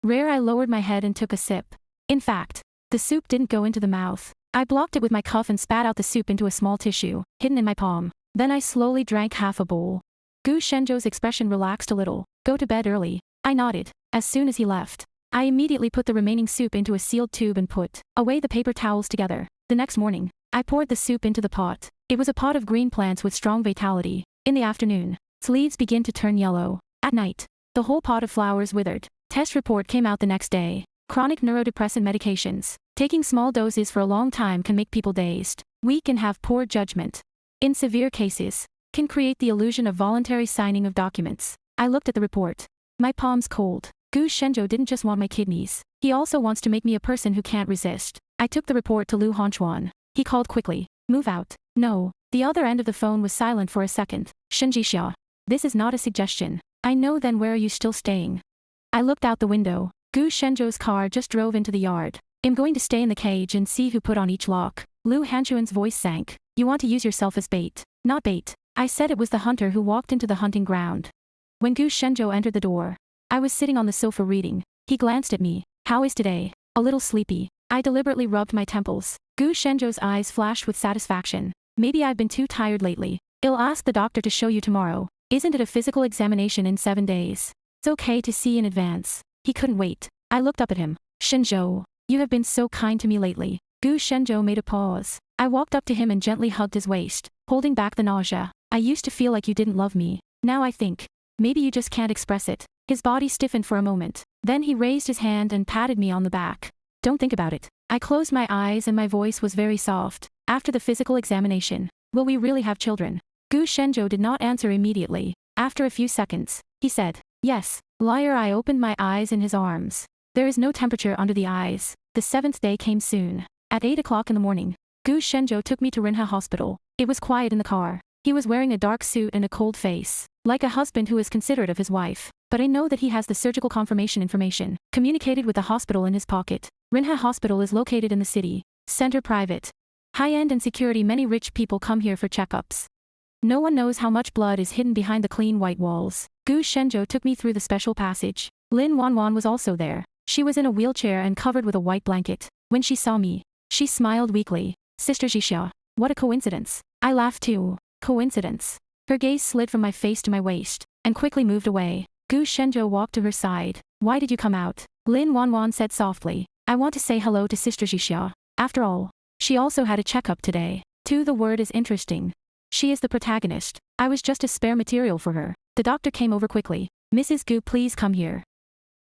Rare. I lowered my head and took a sip. In fact, the soup didn't go into the mouth. I blocked it with my cuff and spat out the soup into a small tissue, hidden in my palm. Then I slowly drank half a bowl. Gu Shenzhou's expression relaxed a little. Go to bed early. I nodded. As soon as he left, I immediately put the remaining soup into a sealed tube and put away the paper towels together. The next morning, I poured the soup into the pot. It was a pot of green plants with strong vitality. In the afternoon, its leaves begin to turn yellow. At night, the whole pot of flowers withered. Test report came out the next day. Chronic neurodepressant medications. Taking small doses for a long time can make people dazed, weak and have poor judgment. In severe cases, can create the illusion of voluntary signing of documents. I looked at the report. My palms cold. Gu Shenzhou didn't just want my kidneys. He also wants to make me a person who can't resist. I took the report to Lu Honchuan. He called quickly. Move out. No. The other end of the phone was silent for a second. Shenjixia. This is not a suggestion. I know. Then where are you still staying? I looked out the window. Gu Shenzhou's car just drove into the yard. I'm going to stay in the cage and see who put on each lock. Lu Hanchuan's voice sank. You want to use yourself as bait. Not bait. I said it was the hunter who walked into the hunting ground. When Gu Shenzhou entered the door, I was sitting on the sofa reading. He glanced at me. How is today? A little sleepy. I deliberately rubbed my temples. Gu Shenzhou's eyes flashed with satisfaction. Maybe I've been too tired lately. I'll ask the doctor to show you tomorrow. Isn't it a physical examination in 7 days? It's okay to see in advance. He couldn't wait. I looked up at him. Shenzhou, you have been so kind to me lately. Gu Shenzhou made a pause. I walked up to him and gently hugged his waist, holding back the nausea. I used to feel like you didn't love me. Now I think, maybe you just can't express it. His body stiffened for a moment. Then he raised his hand and patted me on the back. Don't think about it. I closed my eyes and my voice was very soft. After the physical examination, will we really have children? Gu Shenzhou did not answer immediately. After a few seconds, he said, yes. Liar. I opened my eyes in his arms. There is no temperature under the eyes. The 7th day came soon. At 8 o'clock in the morning, Gu Shenzhou took me to Rinha Hospital. It was quiet in the car. He was wearing a dark suit and a cold face, like a husband who is considerate of his wife. But I know that he has the surgical confirmation information communicated with the hospital in his pocket. Rinha Hospital is located in the city center, private, high-end and security. Many rich people come here for checkups. No one knows how much blood is hidden behind the clean white walls. Gu Shenzhou took me through the special passage. Lin Wanwan was also there. She was in a wheelchair and covered with a white blanket. When she saw me, she smiled weakly. Sister Jixia, what a coincidence. I laughed too. Coincidence. Her gaze slid from my face to my waist, and quickly moved away. Gu Shenzhou walked to her side. Why did you come out? Lin Wanwan said softly. I want to say hello to Sister Jixia. After all, she also had a checkup today. Too, the word is interesting. She is the protagonist. I was just a spare material for her. The doctor came over quickly. Mrs. Gu, please come here.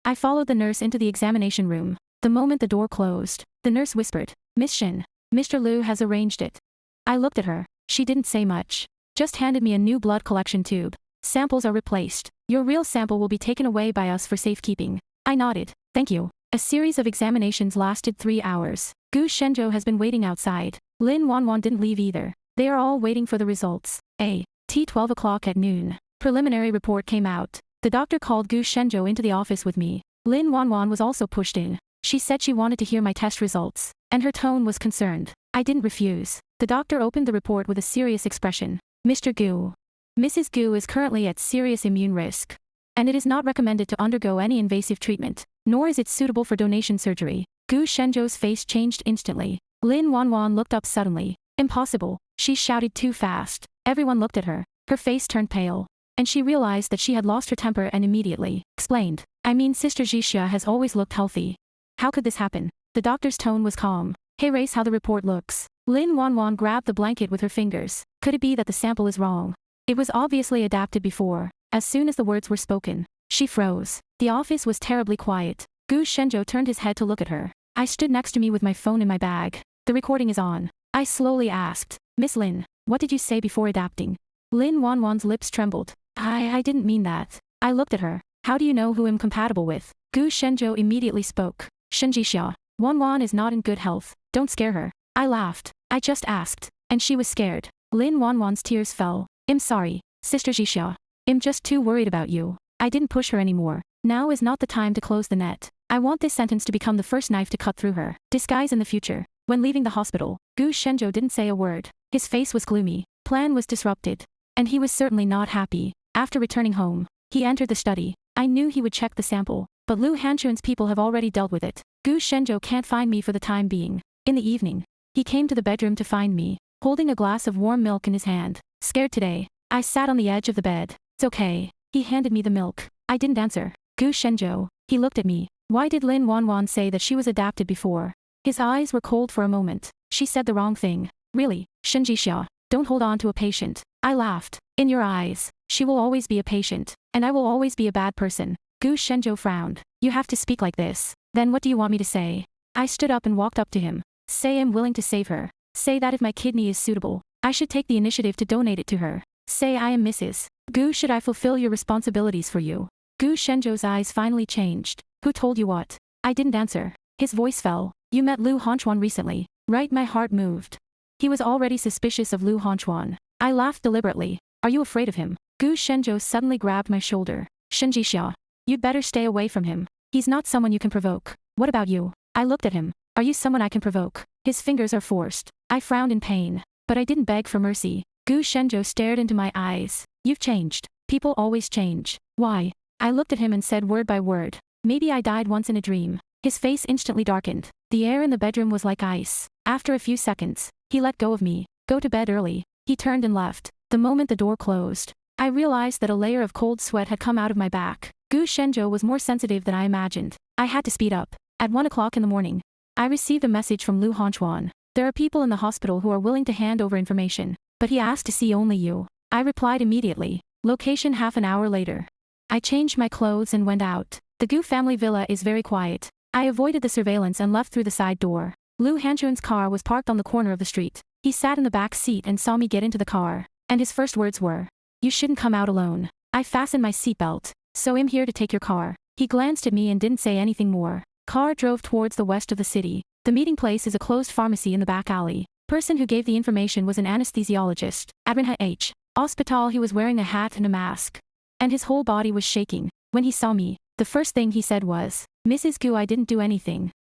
I followed the nurse into the examination room. The moment the door closed, the nurse whispered, Miss Shin, Mr. Liu has arranged it. I looked at her. She didn't say much. Just handed me a new blood collection tube. Samples are replaced. Your real sample will be taken away by us for safekeeping. I nodded. Thank you. A series of examinations lasted 3 hours. Gu Shenzhou has been waiting outside. Lin Wanwan didn't leave either. They are all waiting for the results. T 12 o'clock at noon. Preliminary report came out. The doctor called Gu Shenzhou into the office with me. Lin Wanwan was also pushed in. She said she wanted to hear my test results, and her tone was concerned. I didn't refuse. The doctor opened the report with a serious expression. Mr. Gu. Mrs. Gu is currently at serious immune risk, and it is not recommended to undergo any invasive treatment, nor is it suitable for donation surgery. Gu Shenzhou's face changed instantly. Lin Wanwan looked up suddenly. Impossible. She shouted too fast. Everyone looked at her. Her face turned pale, and she realized that she had lost her temper and immediately explained. I mean, Sister Jixia has always looked healthy. How could this happen? The doctor's tone was calm. Hey, race how the report looks. Lin Wanwan grabbed the blanket with her fingers. Could it be that the sample is wrong? It was obviously adapted before. As soon as the words were spoken, she froze. The office was terribly quiet. Gu Shenzhou turned his head to look at her. I stood next to me with my phone in my bag. The recording is on. I slowly asked, Miss Lin, what did you say before adapting? Lin Wanwan's lips trembled. I didn't mean that. I looked at her. How do you know who I'm compatible with? Gu Shenzhou immediately spoke. Shenjixia. Wanwan is not in good health. Don't scare her. I laughed. I just asked. And she was scared. Lin Wanwan's tears fell. I'm sorry, Sister Jixia. I'm just too worried about you. I didn't push her anymore. Now is not the time to close the net. I want this sentence to become the first knife to cut through her disguise in the future. When leaving the hospital, Gu Shenzhou didn't say a word. His face was gloomy. Plan was disrupted. And he was certainly not happy. After returning home, he entered the study. I knew he would check the sample, but Lu Hanchun's people have already dealt with it. Gu Shenzhou can't find me for the time being. In the evening, he came to the bedroom to find me, holding a glass of warm milk in his hand. Scared today, I sat on the edge of the bed. It's okay. He handed me the milk. I didn't answer. Gu Shenzhou. He looked at me. Why did Lin Wanwan say that she was adapted before? His eyes were cold for a moment. She said the wrong thing. Really, Shenjixia, don't hold on to a patient. I laughed. In your eyes, she will always be a patient, and I will always be a bad person. Gu Shenzhou frowned. You have to speak like this. Then what do you want me to say? I stood up and walked up to him. Say I'm willing to save her. Say that if my kidney is suitable, I should take the initiative to donate it to her. Say I am Mrs. Gu, should I fulfill your responsibilities for you? Gu Shenzhou's eyes finally changed. Who told you what? I didn't answer. His voice fell. You met Lu Hanchuan recently, right? My heart moved. He was already suspicious of Lu Hanchuan. I laughed deliberately. Are you afraid of him? Gu Shenzhou suddenly grabbed my shoulder. Shenjixia. You'd better stay away from him. He's not someone you can provoke. What about you? I looked at him. Are you someone I can provoke? His fingers are forced. I frowned in pain. But I didn't beg for mercy. Gu Shenzhou stared into my eyes. You've changed. People always change. Why? I looked at him and said word by word. Maybe I died once in a dream. His face instantly darkened. The air in the bedroom was like ice. After a few seconds, he let go of me. Go to bed early. He turned and left. The moment the door closed, I realized that a layer of cold sweat had come out of my back. Gu Shenzhou was more sensitive than I imagined. I had to speed up. At 1 o'clock in the morning, I received a message from Lu Hanchuan. There are people in the hospital who are willing to hand over information, but he asked to see only you. I replied immediately. Location half an hour later. I changed my clothes and went out. The Gu family villa is very quiet. I avoided the surveillance and left through the side door. Lu Hanchun's car was parked on the corner of the street. He sat in the back seat and saw me get into the car, and his first words were, "You shouldn't come out alone." I fastened my seatbelt. "So I'm here to take your car." He glanced at me and didn't say anything more. Car drove towards the west of the city. The meeting place is a closed pharmacy in the back alley. Person who gave the information was an anesthesiologist. At Rinha H. Hospital, he was wearing a hat and a mask, and his whole body was shaking. When he saw me, the first thing he said was, "Mrs. Gu, I didn't do anything.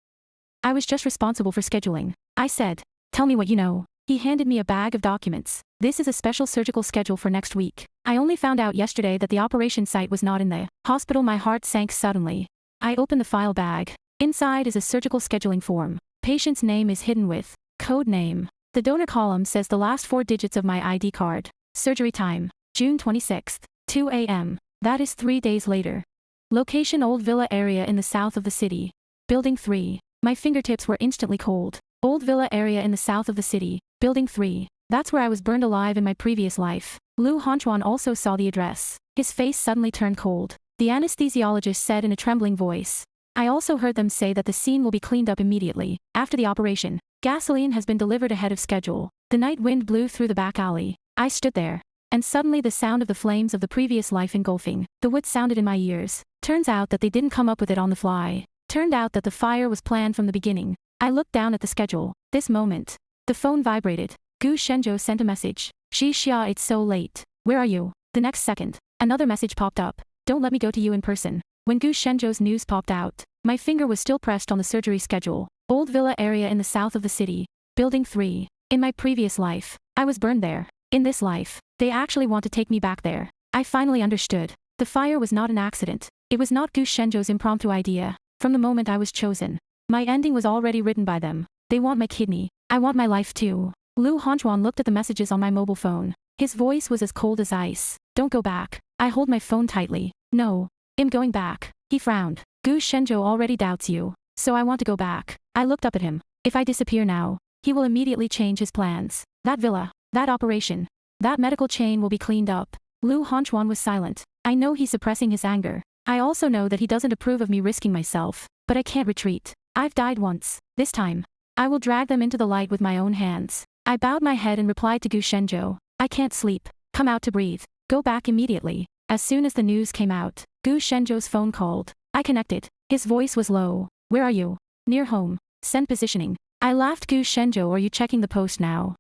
I was just responsible for scheduling." I said, "Tell me what you know." He handed me a bag of documents. This is a special surgical schedule for next week. I only found out yesterday that the operation site was not in the hospital. My heart sank suddenly. I opened the file bag. Inside is a surgical scheduling form. Patient's name is hidden with code name. The donor column says the last 4 digits of my ID card. Surgery time, June 26th, 2 a.m. That is 3 days later. Location: Old Villa area in the south of the city. Building 3. My fingertips were instantly cold. Old Villa area in the south of the city. Building 3. That's where I was burned alive in my previous life. Lu Hanchuan also saw the address. His face suddenly turned cold. The anesthesiologist said in a trembling voice. I also heard them say that the scene will be cleaned up immediately. After the operation, gasoline has been delivered ahead of schedule. The night wind blew through the back alley. I stood there, and suddenly the sound of the flames of the previous life engulfing the wood sounded in my ears. Turns out that they didn't come up with it on the fly. turned out that the fire was planned from the beginning. I looked down at the schedule. This moment. The phone vibrated. Gu Shenzhou sent a message. Xia, it's so late. Where are you? The next second, another message popped up. Don't let me go to you in person. When Gu Shenzhou's news popped out, my finger was still pressed on the surgery schedule. Old villa area in the south of the city. Building 3. In my previous life, I was burned there. In this life, they actually want to take me back there. I finally understood. The fire was not an accident. It was not Gu Shenzhou's impromptu idea. From the moment I was chosen, my ending was already written by them. They want my kidney. I want my life too. Lu Hongchuan looked at the messages on my mobile phone. His voice was as cold as ice. Don't go back. I hold my phone tightly. No. I'm going back. He frowned. Gu Shenzhou already doubts you. So I want to go back. I looked up at him. If I disappear now, he will immediately change his plans. That villa, that operation, that medical chain will be cleaned up. Lu Hongchuan was silent. I know he's suppressing his anger. I also know that he doesn't approve of me risking myself. But I can't retreat. I've died once. This time, I will drag them into the light with my own hands. I bowed my head and replied to Gu Shenzhou. I can't sleep. Come out to breathe. Go back immediately. As soon as the news came out, Gu Shenzhou's phone called. I connected. His voice was low. Where are you? Near home. Send positioning. I laughed. Gu Shenzhou, are you checking the post now?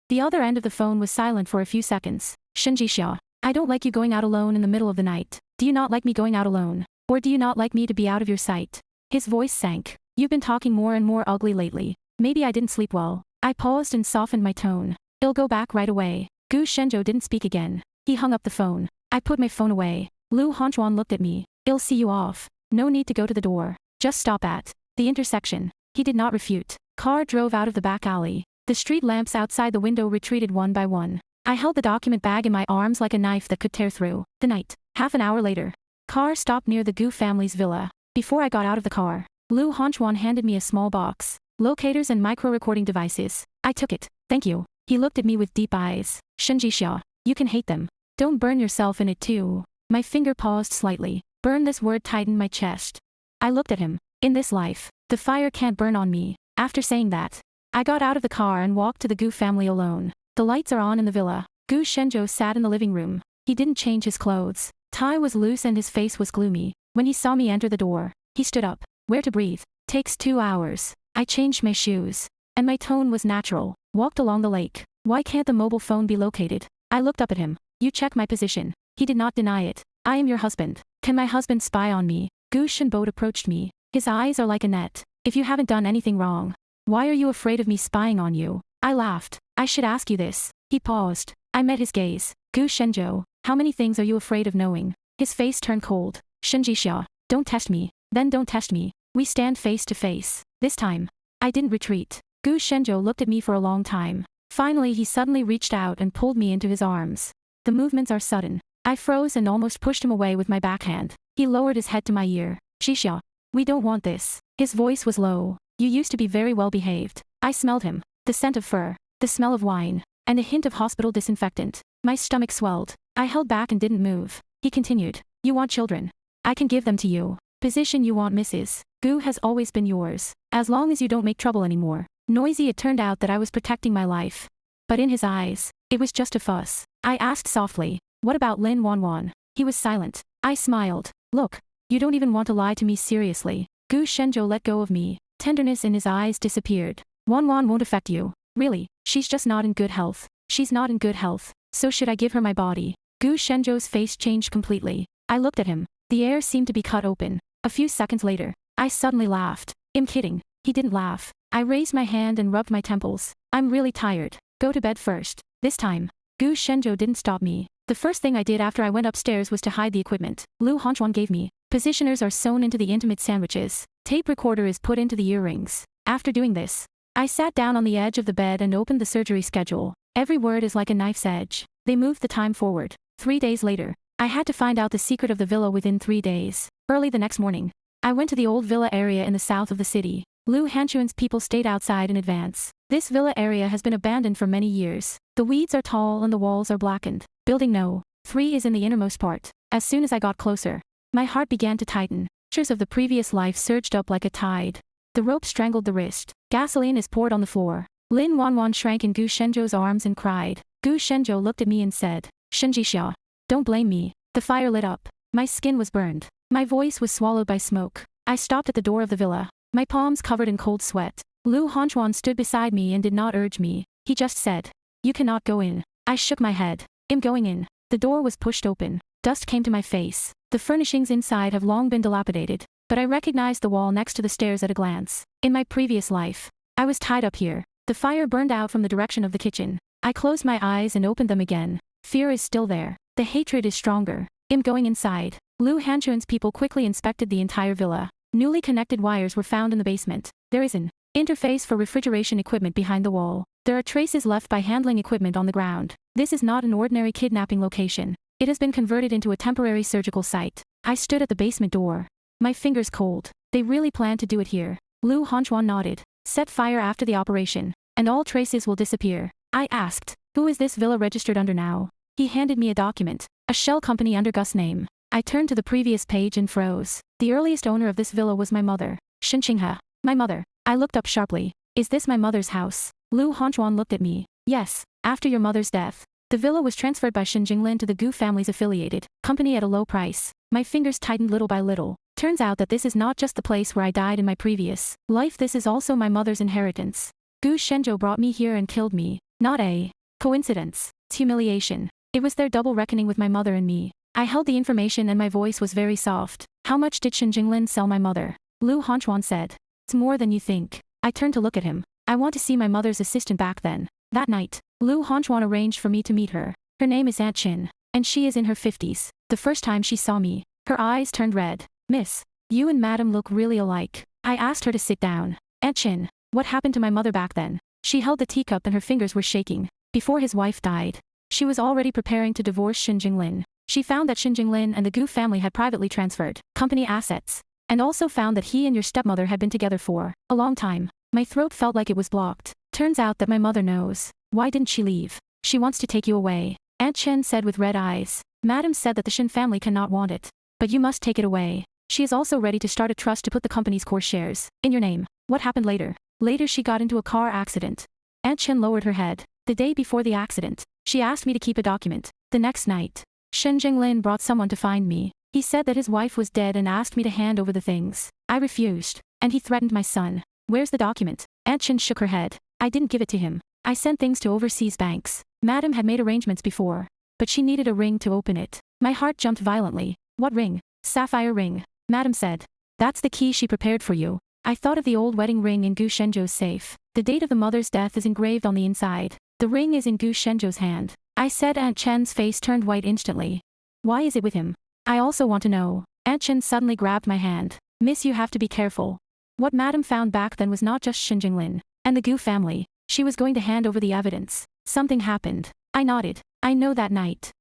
The other end of the phone was silent for a few seconds. Xia, I don't like you going out alone in the middle of the night. Do you not like me going out alone? Or do you not like me to be out of your sight? His voice sank. You've been talking more and more ugly lately. Maybe I didn't sleep well. I paused and softened my tone. I'll go back right away. Gu Shenzhou didn't speak again. He hung up the phone. I put my phone away. Lu Hongchuan looked at me. I'll see you off. No need to go to the door. Just stop at the intersection. He did not refute. Car drove out of the back alley. The street lamps outside the window retreated one by one. I held the document bag in my arms like a knife that could tear through the night. Half an hour later, car stopped near the Gu family's villa. Before I got out of the car, Lu Hongchuan handed me a small box. Locators and micro-recording devices. I took it. Thank you. He looked at me with deep eyes. Xia, you can hate them. Don't burn yourself in it too. My finger paused slightly. Burn, this word tightened my chest. I looked at him. In this life, the fire can't burn on me. After saying that, I got out of the car and walked to the Gu family alone. The lights are on in the villa. Gu Shenzhou sat in the living room. He didn't change his clothes. Tie was loose and his face was gloomy. When he saw me enter the door, he stood up. Where to breathe? Takes 2 hours. I changed my shoes. And my tone was natural. Walked along the lake. Why can't the mobile phone be located? I looked up at him. You check my position. He did not deny it. I am your husband. Can my husband spy on me? Gu Shenzhou approached me. His eyes are like a net. If you haven't done anything wrong, why are you afraid of me spying on you? I laughed. I should ask you this. He paused. I met his gaze. Gu Shenzhou, how many things are you afraid of knowing? His face turned cold. Xia, don't test me. Then don't test me. We stand face to face. This time, I didn't retreat. Gu Shenzhou looked at me for a long time. Finally, he suddenly reached out and pulled me into his arms. The movements are sudden. I froze and almost pushed him away with my backhand. He lowered his head to my ear. Xia, we don't want this. His voice was low. You used to be very well behaved. I smelled him. The scent of fur, the smell of wine, and a hint of hospital disinfectant. My stomach swelled. I held back and didn't move. He continued. You want children? I can give them to you. Position you want, Mrs. Gu has always been yours. As long as you don't make trouble anymore. Noisy, it turned out that I was protecting my life. But in his eyes, it was just a fuss. I asked softly. What about Lin Wanwan? He was silent. I smiled. Look, you don't even want to lie to me seriously. Gu Shenzhou let go of me. Tenderness in his eyes disappeared. Wanwan won't affect you. Really, she's just not in good health. She's not in good health. So should I give her my body? Gu Shenzhou's face changed completely. I looked at him. The air seemed to be cut open. A few seconds later, I suddenly laughed. I'm kidding. He didn't laugh. I raised my hand and rubbed my temples. I'm really tired. Go to bed first. This time, Gu Shenzhou didn't stop me. The first thing I did after I went upstairs was to hide the equipment Lu Hongchuan gave me. Positioners are sewn into the intimate sandwiches. Tape recorder is put into the earrings. After doing this, I sat down on the edge of the bed and opened the surgery schedule. Every word is like a knife's edge. They moved the time forward. 3 days later, I had to find out the secret of the villa within 3 days. Early the next morning, I went to the old villa area in the south of the city. Lu Hanchuan's people stayed outside in advance. This villa area has been abandoned for many years. The weeds are tall and the walls are blackened. Building No. 3 is in the innermost part. As soon as I got closer, my heart began to tighten. Pictures of the previous life surged up like a tide. The rope strangled the wrist. Gasoline is poured on the floor. Lin Wanwan shrank in Gu Shenzhou's arms and cried. Gu Shenzhou looked at me and said, Xia, don't blame me. The fire lit up. My skin was burned. My voice was swallowed by smoke. I stopped at the door of the villa, my palms covered in cold sweat. Lu Honchuan stood beside me and did not urge me. He just said, "You cannot go in." I shook my head. "I'm going in." The door was pushed open. Dust came to my face. The furnishings inside have long been dilapidated, but I recognized the wall next to the stairs at a glance. In my previous life, I was tied up here. The fire burned out from the direction of the kitchen. I closed my eyes and opened them again. Fear is still there. The hatred is stronger. I'm going inside. Lu Hanchuan's people quickly inspected the entire villa. Newly connected wires were found in the basement. There is an interface for refrigeration equipment behind the wall. There are traces left by handling equipment on the ground. This is not an ordinary kidnapping location. It has been converted into a temporary surgical site. I stood at the basement door. My fingers cold. They really plan to do it here. Lu Honchuan nodded. Set fire after the operation, and all traces will disappear. I asked, "Who is this villa registered under now?" He handed me a document. A shell company under Gus' name. I turned to the previous page and froze. The earliest owner of this villa was my mother, Shin Qinghe. My mother. I looked up sharply. "Is this my mother's house?" Lu Honchuan looked at me. "Yes, after your mother's death. The villa was transferred by Shin Jinglin to the Gu family's affiliated company at a low price." My fingers tightened little by little. Turns out that this is not just the place where I died in my previous life, this is also my mother's inheritance. Gu Shenzhou brought me here and killed me. Not a coincidence. It's humiliation. It was their double reckoning with my mother and me. I held the information and my voice was very soft. "How much did Shin Jinglin sell my mother?" Lu Honchuan said. "It's more than you think." I turned to look at him. I want to see my mother's assistant back then. That night, Lu Honchuan arranged for me to meet her. Her name is Aunt Chin, and she is in her 50s. The first time she saw me, her eyes turned red. "Miss, you and Madam look really alike." I asked her to sit down. "Aunt Chin, what happened to my mother back then?" She held the teacup and her fingers were shaking. Before his wife died, she was already preparing to divorce Shin Jinglin. She found that Shin Jinglin and the Gu family had privately transferred company assets, and also found that he and your stepmother had been together for a long time. My throat felt like it was blocked. Turns out that my mother knows. Why didn't she leave? She wants to take you away. Aunt Chen said with red eyes. Madam said that the Shin family cannot want it. But you must take it away. She is also ready to start a trust to put the company's core shares in your name. What happened later? Later she got into a car accident. Aunt Chen lowered her head. The day before the accident, she asked me to keep a document. The next night, Shen Jinglin brought someone to find me. He said that his wife was dead and asked me to hand over the things. I refused, and he threatened my son. Where's the document? Aunt Chen shook her head. I didn't give it to him. I sent things to overseas banks. Madam had made arrangements before, but she needed a ring to open it. My heart jumped violently. What ring? Sapphire ring. Madam said. That's the key she prepared for you. I thought of the old wedding ring in Gu Shenzhou's safe. The date of the mother's death is engraved on the inside. The ring is in Gu Shenzhou's hand. I said. Aunt Chen's face turned white instantly. Why is it with him? I also want to know. Aunt Chen suddenly grabbed my hand. Miss, you have to be careful. What Madam found back then was not just Shin Jinglin and the Gu family. She was going to hand over the evidence. Something happened. I nodded. I know that night.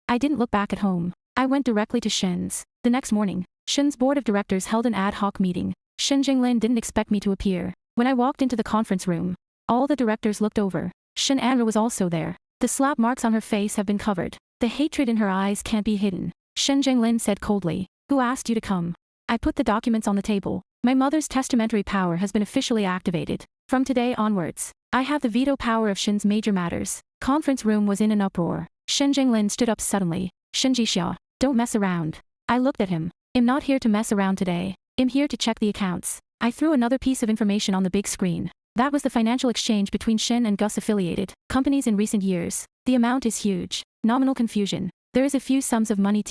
I didn't look back at home. I went directly to Shin's. The next morning, Shin's board of directors held an ad hoc meeting. Shin Jinglin didn't expect me to appear. When I walked into the conference room, all the directors looked over. Shin Anra was also there. The slap marks on her face have been covered. The hatred in her eyes can't be hidden. Shin Jinglin said coldly. Who asked you to come? I put the documents on the table. My mother's testamentary power has been officially activated. From today onwards, I have the veto power of Shin's major matters. Conference room was in an uproar. Shin Jinglin stood up suddenly. Shin Jixia, don't mess around. I looked at him. I'm not here to mess around today. I'm here to check the accounts. I threw another piece of information on the big screen. That was the financial exchange between Shin and Gus affiliated companies in recent years. The amount is huge. Nominal confusion. There is a few sums of money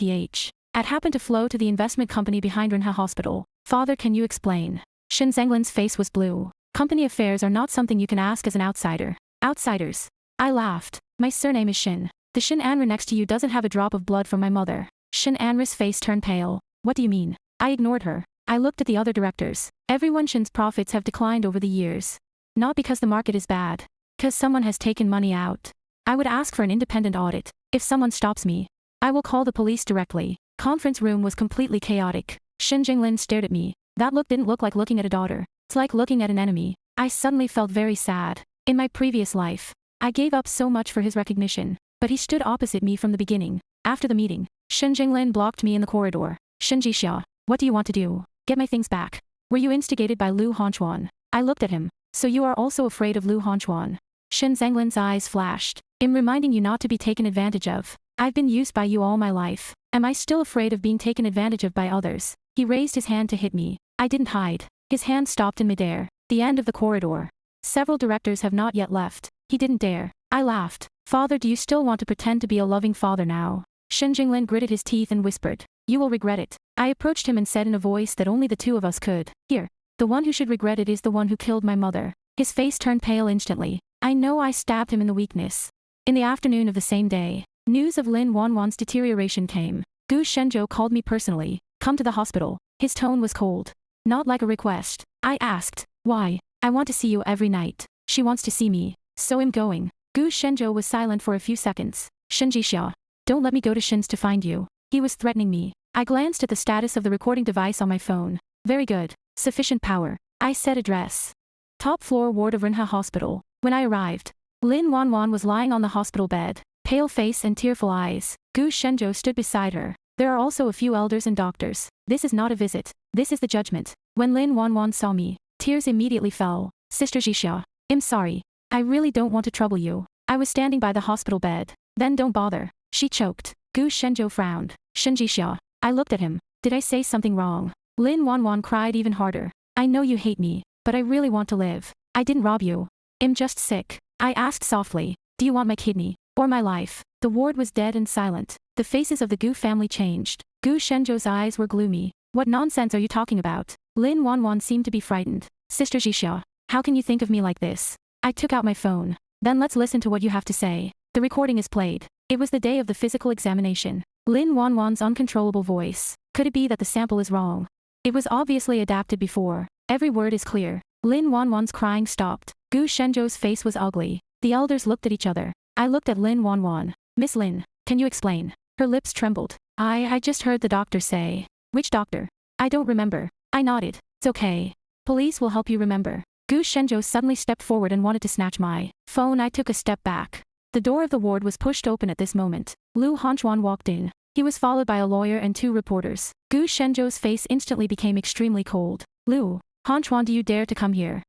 had happened to flow to the investment company behind Renha Hospital. Father, can you explain? Shin Zenglin's face was blue. Company affairs are not something you can ask as an outsider. Outsiders. I laughed. My surname is Shin. The Shin Anra next to you doesn't have a drop of blood from my mother. Shin Anra's face turned pale. What do you mean? I ignored her. I looked at the other directors. Everyone Shin's profits have declined over the years. Not because the market is bad. Because someone has taken money out. I would ask for an independent audit. If someone stops me, I will call the police directly. Conference room was completely chaotic. Shin Jinglin stared at me. That look didn't look like looking at a daughter. It's like looking at an enemy. I suddenly felt very sad. In my previous life, I gave up so much for his recognition. But he stood opposite me from the beginning. After the meeting, Shin Jinglin blocked me in the corridor. Shin Jixia, what do you want to do? Get my things back. Were you instigated by Lu Honchuan? I looked at him. So you are also afraid of Lu Honchuan? Shin Zenglin's eyes flashed. I'm reminding you not to be taken advantage of. I've been used by you all my life. Am I still afraid of being taken advantage of by others? He raised his hand to hit me. I didn't hide. His hand stopped in midair. The end of the corridor. Several directors have not yet left. He didn't dare. I laughed. Father, do you still want to pretend to be a loving father now? Shen Jinglin gritted his teeth and whispered. You will regret it. I approached him and said in a voice that only the two of us could hear. The one who should regret it is the one who killed my mother. His face turned pale instantly. I know I stabbed him in the weakness. In the afternoon of the same day, news of Lin Wanwan's deterioration came. Gu Shenzhou called me personally. Come to the hospital. His tone was cold. Not like a request. I asked. Why? I want to see you every night. She wants to see me. So I'm going. Gu Shenzhou was silent for a few seconds. Shenjixia. Don't let me go to Shin's to find you. He was threatening me. I glanced at the status of the recording device on my phone. Very good. Sufficient power. I said address. Top floor ward of Rinha Hospital. When I arrived, Lin Wanwan was lying on the hospital bed. Pale face and tearful eyes. Gu Shenzhou stood beside her. There are also a few elders and doctors. This is not a visit. This is the judgment. When Lin Wanwan saw me, tears immediately fell. Sister Jixia. I'm sorry. I really don't want to trouble you. I was standing by the hospital bed. Then don't bother. She choked. Gu Shenzhou frowned. Shenjixia. I looked at him. Did I say something wrong? Lin Wanwan cried even harder. I know you hate me, but I really want to live. I didn't rob you. I'm just sick. I asked softly. Do you want my kidney? Or my life? The ward was dead and silent. The faces of the Gu family changed. Gu Shenzhou's eyes were gloomy. What nonsense are you talking about? Lin Wanwan seemed to be frightened. Sister Jixia. How can you think of me like this? I took out my phone. Then let's listen to what you have to say. The recording is played. It was the day of the physical examination. Lin Wanwan's uncontrollable voice. Could it be that the sample is wrong? It was obviously adapted before. Every word is clear. Lin Wanwan's crying stopped. Gu Shenzhou's face was ugly. The elders looked at each other. I looked at Lin Wanwan. Miss Lin, can you explain? Her lips trembled. I just heard the doctor say. Which doctor? I don't remember. I nodded. It's okay. Police will help you remember. Gu Shenzhou suddenly stepped forward and wanted to snatch my phone. I took a step back. The door of the ward was pushed open at this moment. Lu Honchuan walked in. He was followed by a lawyer and two reporters. Gu Shenzhou's face instantly became extremely cold. Lu Honchuan, do you dare to come here?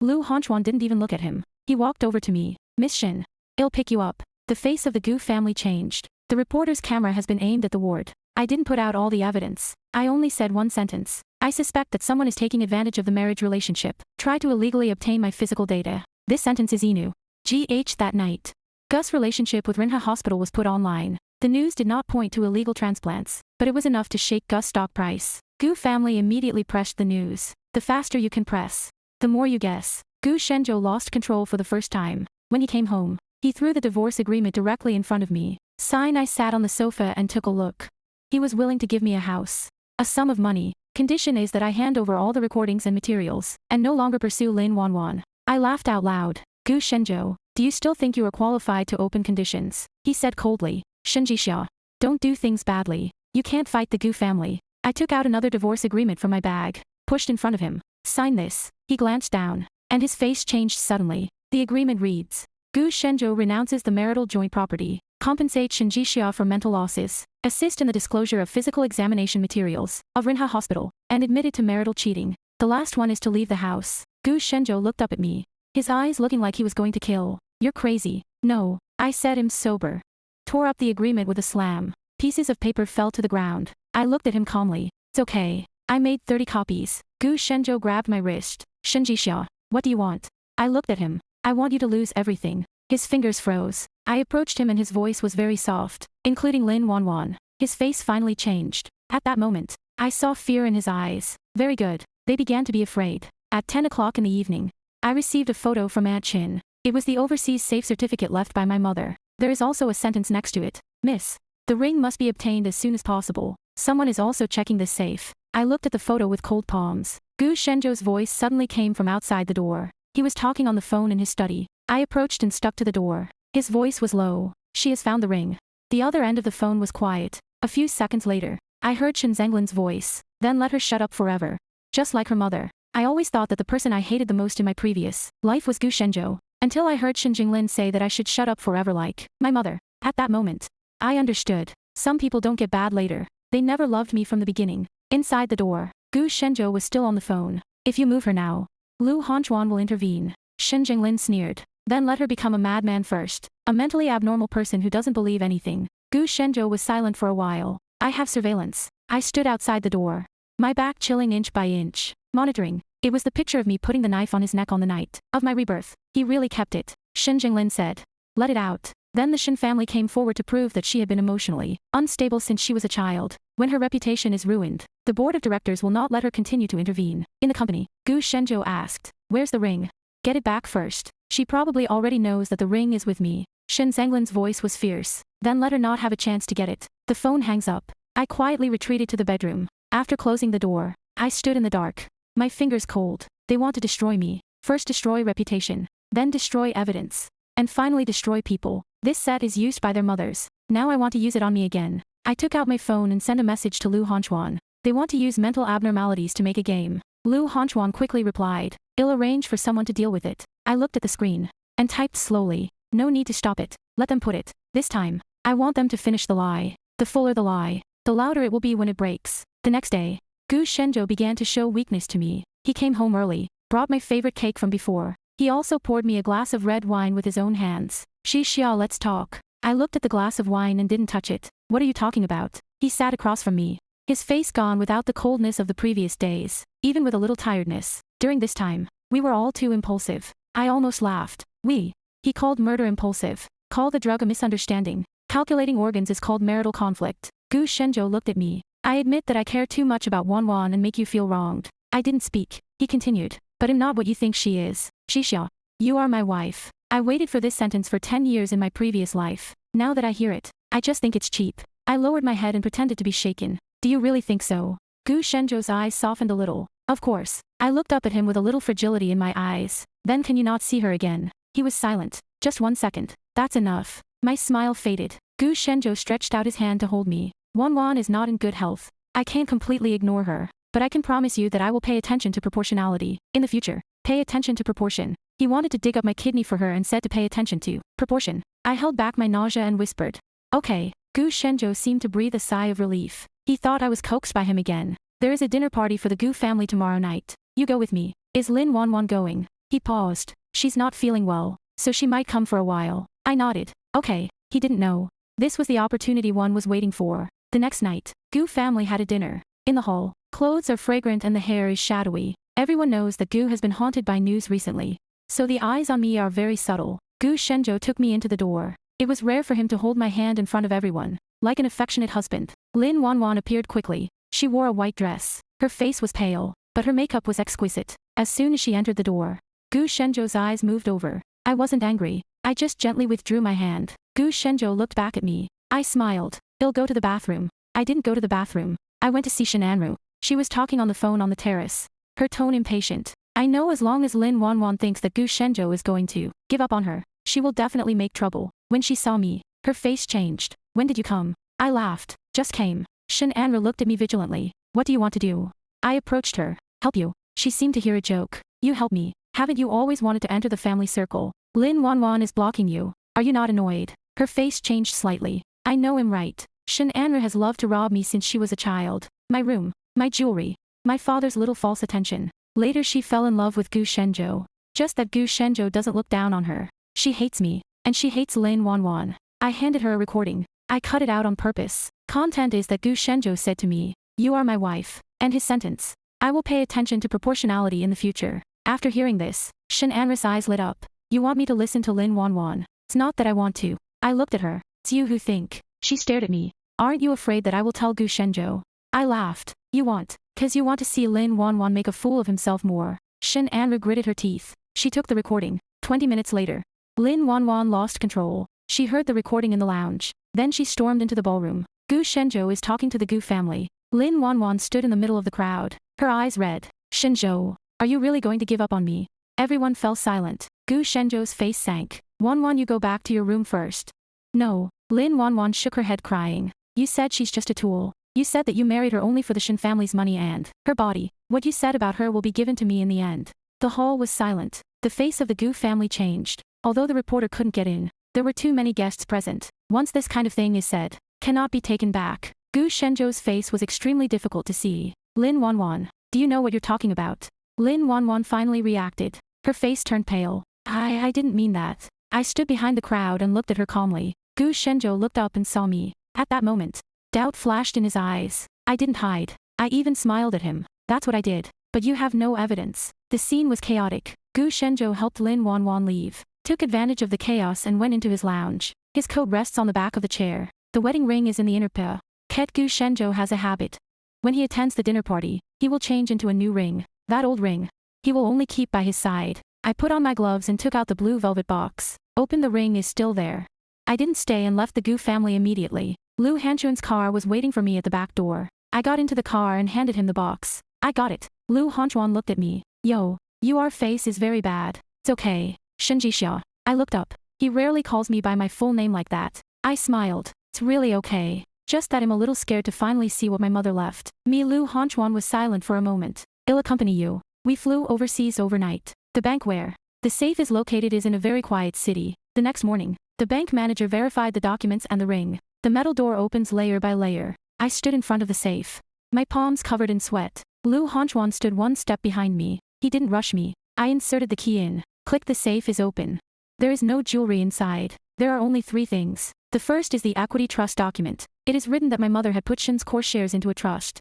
Lu Honchuan didn't even look at him. He walked over to me. Miss Shin. I'll pick you up. The face of the Gu family changed. The reporter's camera has been aimed at the ward. I didn't put out all the evidence. I only said one sentence. I suspect that someone is taking advantage of the marriage relationship. Try to illegally obtain my physical data. This sentence is Inu. GH that night. Gus' relationship with Rinha Hospital was put online. The news did not point to illegal transplants, but it was enough to shake Gus' stock price. Gu family immediately pressed the news. The faster you can press, the more you guess. Gu Shenzhou lost control for the first time. When he came home, he threw the divorce agreement directly in front of me. Sign. I sat on the sofa and took a look. He was willing to give me a house. A sum of money. Condition is that I hand over all the recordings and materials, and no longer pursue Lin Wanwan. I laughed out loud. Gu Shenzhou, do you still think you are qualified to open conditions? He said coldly. Shenjixia. Don't do things badly. You can't fight the Gu family. I took out another divorce agreement from my bag, pushed in front of him. Sign this. He glanced down, and his face changed suddenly. The agreement reads. Gu Shenzhou renounces the marital joint property, compensate Shenjixia for mental losses, assist in the disclosure of physical examination materials of Rinha Hospital, and admitted to marital cheating. The last one is to leave the house. Gu Shenzhou looked up at me, his eyes looking like he was going to kill. You're crazy. No, I said. I'm sober. Tore up the agreement with a slam. Pieces of paper fell to the ground. I looked at him calmly. It's okay. I made 30 copies. Gu Shenzhou grabbed my wrist. Shenjixia, what do you want? I looked at him. I want you to lose everything. His fingers froze. I approached him and his voice was very soft, including Lin Wanwan. His face finally changed. At that moment, I saw fear in his eyes. Very good. They began to be afraid. At 10 o'clock in the evening, I received a photo from Aunt Chin. It was the overseas safe certificate left by my mother. There is also a sentence next to it. Miss. The ring must be obtained as soon as possible. Someone is also checking this safe. I looked at the photo with cold palms. Gu Shenzhou's voice suddenly came from outside the door. He was talking on the phone in his study. I approached and stuck to the door. His voice was low. She has found the ring. The other end of the phone was quiet. A few seconds later, I heard Shen Zenglin's voice. Then let her shut up forever. Just like her mother. I always thought that the person I hated the most in my previous life was Gu Shenzhou, until I heard Shen Jinglin say that I should shut up forever like my mother. At that moment, I understood. Some people don't get bad later. They never loved me from the beginning. Inside the door, Gu Shenzhou was still on the phone. If you move her now, Lu Honchuan will intervene. Shen Jinglin sneered. Then let her become a madman first. A mentally abnormal person who doesn't believe anything. Gu Shenzhou was silent for a while. I have surveillance. I stood outside the door. my back chilling inch by inch. Monitoring. It was the picture of me putting the knife on his neck on the night of my rebirth. He really kept it. Shin Jinglin said. Let it out. Then the Shin family came forward to prove that she had been emotionally unstable since she was a child. When her reputation is ruined, the board of directors will not let her continue to intervene in the company. Gu Shenzhou asked, where's the ring? Get it back first. She probably already knows that the ring is with me. Shin Zhenglin's voice was fierce. Then let her not have a chance to get it. The phone hangs up. I quietly retreated to the bedroom. After closing the door, I stood in the dark. My fingers cold. They want to destroy me. First destroy reputation. Then destroy evidence. And finally destroy people. This set is used by their mothers. Now I want to use it on me again. I took out my phone and sent a message to Lu Honchuan. They want to use mental abnormalities to make a game. Lu Honchuan quickly replied. I'll arrange for someone to deal with it. I looked at the screen. And typed slowly. No need to stop it. Let them put it. This time. I want them to finish the lie. The fuller the lie, the louder it will be when it breaks. The next day, Gu Shenzhou began to show weakness to me. He came home early. Brought my favorite cake from before. He also poured me a glass of red wine with his own hands. Shi Xia, let's talk. I looked at the glass of wine and didn't touch it. What are you talking about? He sat across from me. His face gone without the coldness of the previous days, even with a little tiredness. During this time, we were all too impulsive. I almost laughed. He called murder impulsive. Call the drug a misunderstanding. Calculating organs is called marital conflict. Gu Shenzhou looked at me. I admit that I care too much about Wanwan and make you feel wronged. I didn't speak. He continued. But I'm not what you think she is. Shixia. You are my wife. I waited for this sentence for 10 years in my previous life. Now that I hear it, I just think it's cheap. I lowered my head and pretended to be shaken. Do you really think so? Gu Shenzhou's eyes softened a little. Of course. I looked up at him with a little fragility in my eyes. Then can you not see her again? He was silent. Just 1 second. That's enough. My smile faded. Gu Shenzhou stretched out his hand to hold me. Wanwan is not in good health. I can't completely ignore her. But I can promise you that I will pay attention to proportionality. In the future. Pay attention to proportion. He wanted to dig up my kidney for her and said to pay attention to proportion. I held back my nausea and whispered. Okay. Gu Shenzhou seemed to breathe a sigh of relief. He thought I was coaxed by him again. There is a dinner party for the Gu family tomorrow night. You go with me. Is Lin Wanwan going? He paused. She's not feeling well, so she might come for a while. I nodded. Okay. He didn't know. This was the opportunity one was waiting for. The next night, Gu family had a dinner. In the hall, clothes are fragrant and the hair is shadowy. Everyone knows that Gu has been haunted by news recently. So the eyes on me are very subtle. Gu Shenzhou took me into the door. It was rare for him to hold my hand in front of everyone, like an affectionate husband. Lin Wanwan appeared quickly. She wore a white dress. Her face was pale, but her makeup was exquisite. As soon as she entered the door, Gu Shenzhou's eyes moved over. I wasn't angry. I just gently withdrew my hand. Gu Shenzhou looked back at me. I smiled. I'll go to the bathroom. I didn't go to the bathroom. I went to see Shinanru. She was talking on the phone on the terrace. Her tone impatient. I know as long as Lin Wanwan thinks that Gu Shenzhou is going to give up on her, she will definitely make trouble. When she saw me, her face changed. When did you come? I laughed. Just came. Shinanru looked at me vigilantly. What do you want to do? I approached her. Help you. She seemed to hear a joke. You help me. Haven't you always wanted to enter the family circle? Lin Wanwan is blocking you. Are you not annoyed? Her face changed slightly. I know I'm right. Shinanru has loved to rob me since she was a child. My room. My jewelry. My father's little false attention. Later she fell in love with Gu Shenzhou. Just that Gu Shenzhou doesn't look down on her. She hates me. And she hates Lin Wanwan. I handed her a recording. I cut it out on purpose. Content is that Gu Shenzhou said to me, you are my wife. And his sentence. I will pay attention to proportionality in the future. After hearing this, Shinanru's eyes lit up. You want me to listen to Lin Wanwan? It's not that I want to. I looked at her. It's you who think. She stared at me. Aren't you afraid that I will tell Gu Shenzhou? I laughed. You want. 'Cause you want to see Lin Wanwan make a fool of himself more. Shinanru gritted her teeth. She took the recording. 20 minutes later. Lin Wanwan lost control. She heard the recording in the lounge. Then she stormed into the ballroom. Gu Shenzhou is talking to the Gu family. Lin Wanwan stood in the middle of the crowd. Her eyes red. Shenzhou, are you really going to give up on me? Everyone fell silent. Gu Shenzhou's face sank. Wanwan, you go back to your room first. No. Lin Wanwan shook her head crying. You said she's just a tool. You said that you married her only for the Shin family's money and her body. What you said about her will be given to me in the end. The hall was silent. The face of the Gu family changed. Although the reporter couldn't get in, there were too many guests present. Once this kind of thing is said, cannot be taken back. Gu Shenzhou's face was extremely difficult to see. Lin Wanwan, do you know what you're talking about? Lin Wanwan finally reacted. Her face turned pale. I didn't mean that. I stood behind the crowd and looked at her calmly. Gu Shenzhou looked up and saw me. At that moment, doubt flashed in his eyes. I didn't hide. I even smiled at him. That's what I did. But you have no evidence. The scene was chaotic. Gu Shenzhou helped Lin Wanwan leave, took advantage of the chaos and went into his lounge. His coat rests on the back of the chair. The wedding ring is in the inner pair. Gu Shenzhou has a habit. When he attends the dinner party, he will change into a new ring. That old ring, he will only keep by his side. I put on my gloves and took out the blue velvet box. Opened, the ring is still there. I didn't stay and left the Gu family immediately. Lu Hanchuan's car was waiting for me at the back door. I got into the car and handed him the box. I got it. Lu Hanchuan looked at me. Yo, your face is very bad. It's okay. Shenji Xia. I looked up. He rarely calls me by my full name like that. I smiled. It's really okay. Just that I'm a little scared to finally see what my mother left. Me. Lu Hanchuan was silent for a moment. I'll accompany you. We flew overseas overnight. The bank where the safe is located is in a very quiet city. The next morning, the bank manager verified the documents and the ring. The metal door opens layer by layer. I stood in front of the safe. My palms covered in sweat. Lu Hanchuan stood one step behind me. He didn't rush me. I inserted the key in. Click, the safe is open. There is no jewelry inside. There are only 3 things. The first is the equity trust document. It is written that my mother had put Shin's core shares into a trust.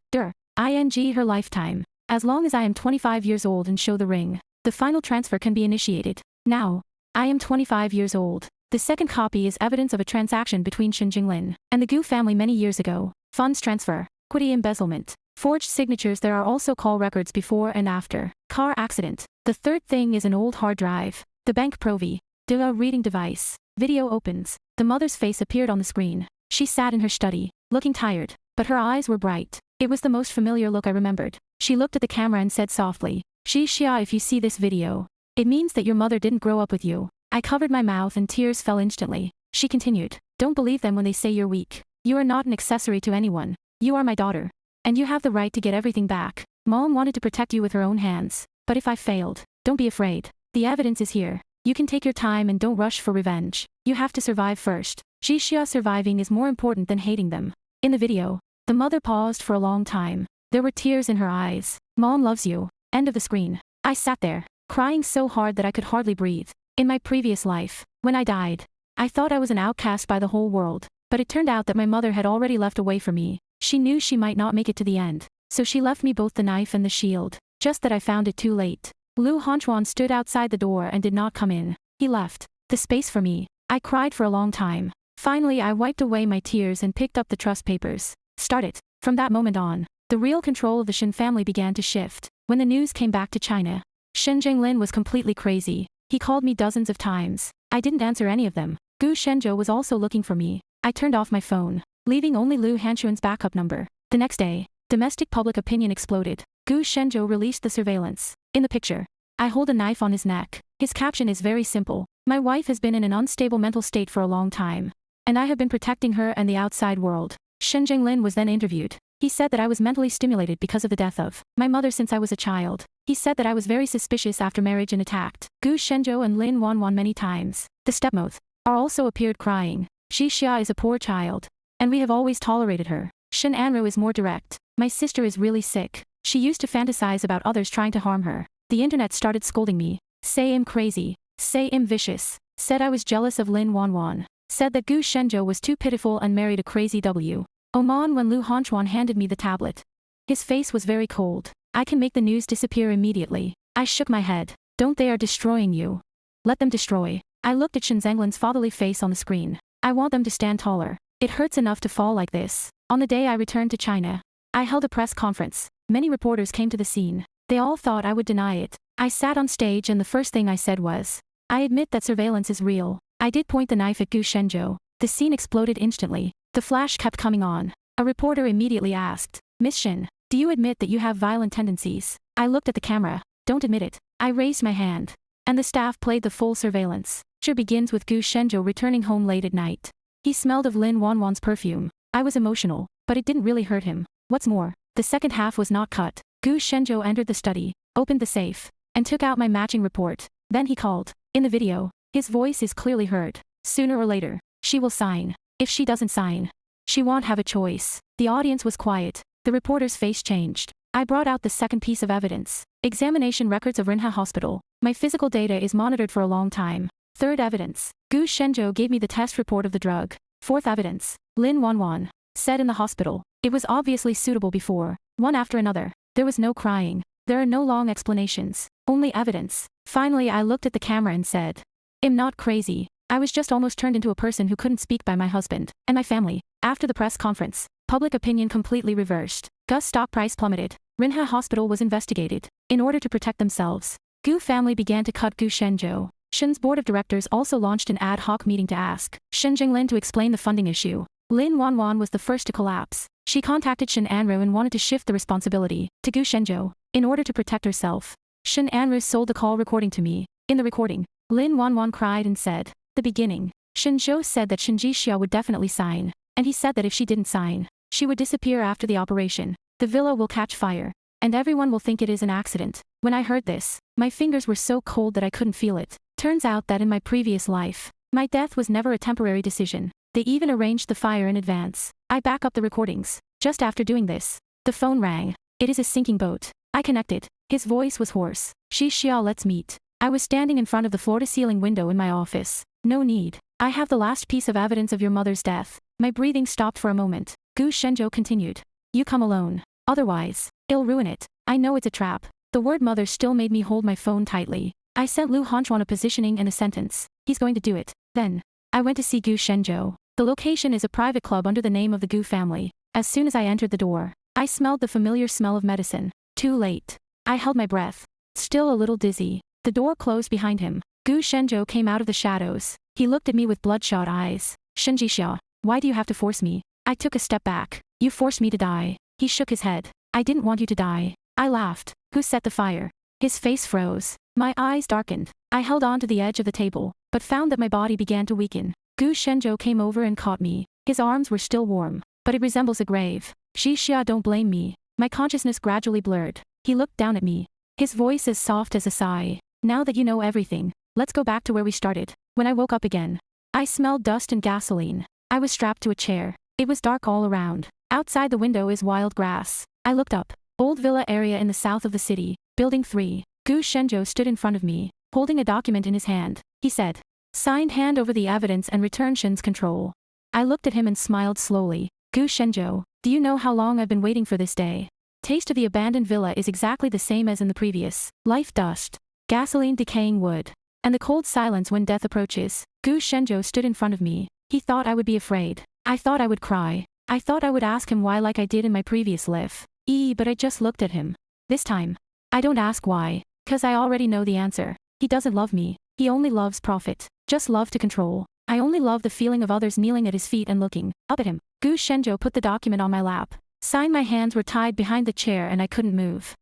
ING her lifetime. As long as I am 25 years old and show the ring, the final transfer can be initiated. Now, I am 25 years old. The second copy is evidence of a transaction between Shin Jinglin and the Gu family many years ago. Funds transfer, equity embezzlement, forged signatures. There are also call records before and after. Car accident. The third thing is an old hard drive. The bank Provi. A reading device. Video opens. The mother's face appeared on the screen. She sat in her study, looking tired, but her eyes were bright. It was the most familiar look I remembered. She looked at the camera and said softly, Xia, if you see this video, it means that your mother didn't grow up with you. I covered my mouth and tears fell instantly. She continued, don't believe them when they say you're weak. You are not an accessory to anyone. You are my daughter. And you have the right to get everything back. Mom wanted to protect you with her own hands. But if I failed, don't be afraid. The evidence is here. You can take your time and don't rush for revenge. You have to survive first. Xia, surviving is more important than hating them. In the video, the mother paused for a long time. There were tears in her eyes. Mom loves you. End of the screen. I sat there, crying so hard that I could hardly breathe. In my previous life, when I died, I thought I was an outcast by the whole world. But it turned out that my mother had already left a way for me. She knew she might not make it to the end. So she left me both the knife and the shield. Just that I found it too late. Lu Hanchuan stood outside the door and did not come in. He left the space for me. I cried for a long time. Finally, I wiped away my tears and picked up the trust papers. Started. From that moment on, the real control of the Shin family began to shift. When the news came back to China, Shen Jinglin was completely crazy. He called me dozens of times. I didn't answer any of them. Gu Shenzhou was also looking for me. I turned off my phone, leaving only Lu Hanchuan's backup number. The next day, domestic public opinion exploded. Gu Shenzhou released the surveillance. In the picture, I hold a knife on his neck. His caption is very simple. My wife has been in an unstable mental state for a long time, and I have been protecting her and the outside world. Shen Jinglin was then interviewed. He said that I was mentally stimulated because of the death of my mother since I was a child. He said that I was very suspicious after marriage and attacked Gu Shenzhou and Lin Wanwan many times. The stepmother also appeared crying. Xia is a poor child, and we have always tolerated her. Shen Anru is more direct. My sister is really sick. She used to fantasize about others trying to harm her. The internet started scolding me. Say I'm crazy. Say I'm vicious. Said I was jealous of Lin Wanwan. Said that Gu Shenzhou was too pitiful and married a crazy W. Oman when Lu Hanchuan handed me the tablet. His face was very cold. I can make the news disappear immediately. I shook my head. Don't, they are destroying you. Let them destroy. I looked at Shen Zenglin's fatherly face on the screen. I want them to stand taller. It hurts enough to fall like this. On the day I returned to China, I held a press conference. Many reporters came to the scene. They all thought I would deny it. I sat on stage and the first thing I said was, I admit that surveillance is real. I did point the knife at Gu Shenzhou. The scene exploded instantly. The flash kept coming on. A reporter immediately asked, Miss Shin, do you admit that you have violent tendencies? I looked at the camera. Don't admit it. I raised my hand. And the staff played the full surveillance. Picture begins with Gu Shenzhou returning home late at night. He smelled of Lin Wanwan's perfume. I was emotional, but it didn't really hurt him. What's more, the second half was not cut. Gu Shenzhou entered the study, opened the safe, and took out my matching report. Then he called. In the video, his voice is clearly heard. Sooner or later, she will sign. If she doesn't sign, she won't have a choice. The audience was quiet. The reporter's face changed. I brought out the second piece of evidence. Examination records of Rinha Hospital. My physical data is monitored for a long time. Third evidence. Gu Shenzhou gave me the test report of the drug. Fourth evidence. Lin Wanwan said in the hospital, It was obviously suitable before. One after another. There was no crying. There are no long explanations. Only evidence. Finally I looked at the camera and said, I'm not crazy. I was just almost turned into a person who couldn't speak by my husband and my family. After the press conference, public opinion completely reversed. Gu's stock price plummeted. Rinha Hospital was investigated. In order to protect themselves, Gu family began to cut Gu Shenzhou. Shin's board of directors also launched an ad hoc meeting to ask Shin Jinglin to explain the funding issue. Lin Wanwan was the first to collapse. She contacted Shin Anru and wanted to shift the responsibility to Gu Shenzhou in order to protect herself. Shin Anru sold the call recording to me. In the recording, Lin Wanwan cried and said, the beginning. Shin Zhou said that Shin Jixia would definitely sign, and he said that if she didn't sign, she would disappear after the operation. The villa will catch fire, and everyone will think it is an accident. When I heard this, my fingers were so cold that I couldn't feel it. Turns out that in my previous life, my death was never a temporary decision. They even arranged the fire in advance. I back up the recordings. Just after doing this, the phone rang. It is a sinking boat. I connected. His voice was hoarse. Xia, let's meet. I was standing in front of the floor-to-ceiling window in my office. No need. I have the last piece of evidence of your mother's death. My breathing stopped for a moment. Gu Shenzhou continued. You come alone. Otherwise, it'll ruin it. I know it's a trap. The word mother still made me hold my phone tightly. I sent Lu Hanchuan a positioning and a sentence. He's going to do it. Then, I went to see Gu Shenzhou. The location is a private club under the name of the Gu family. As soon as I entered the door, I smelled the familiar smell of medicine. Too late. I held my breath. Still a little dizzy. The door closed behind him. Gu Shenzhou came out of the shadows. He looked at me with bloodshot eyes. Shin Jixia, why do you have to force me? I took a step back. You forced me to die. He shook his head. I didn't want you to die. I laughed. Who set the fire? His face froze. My eyes darkened. I held on to the edge of the table, but found that my body began to weaken. Gu Shenzhou came over and caught me. His arms were still warm, but it resembles a grave. Jixia, don't blame me. My consciousness gradually blurred. He looked down at me. His voice as soft as a sigh. Now that you know everything, let's go back to where we started. When I woke up again, I smelled dust and gasoline. I was strapped to a chair. It was dark all around. Outside the window is wild grass. I looked up. Old villa area in the south of the city. Building 3. Gu Shenzhou stood in front of me, holding a document in his hand. He said, signed, hand over the evidence and return Shin's control. I looked at him and smiled slowly. Gu Shenzhou, do you know how long I've been waiting for this day? Taste of the abandoned villa is exactly the same as in the previous. Life, dust, gasoline, decaying wood, and the cold silence when death approaches. Gu Shenzhou stood in front of me. He thought I would be afraid. I thought I would cry. I thought I would ask him why like I did in my previous life. But I just looked at him. This time, I don't ask why, 'cause I already know the answer. He doesn't love me. He only loves profit. Just love to control. I only love the feeling of others kneeling at his feet and looking up at him. Gu Shenzhou put the document on my lap. Signed, my hands were tied behind the chair and I couldn't move.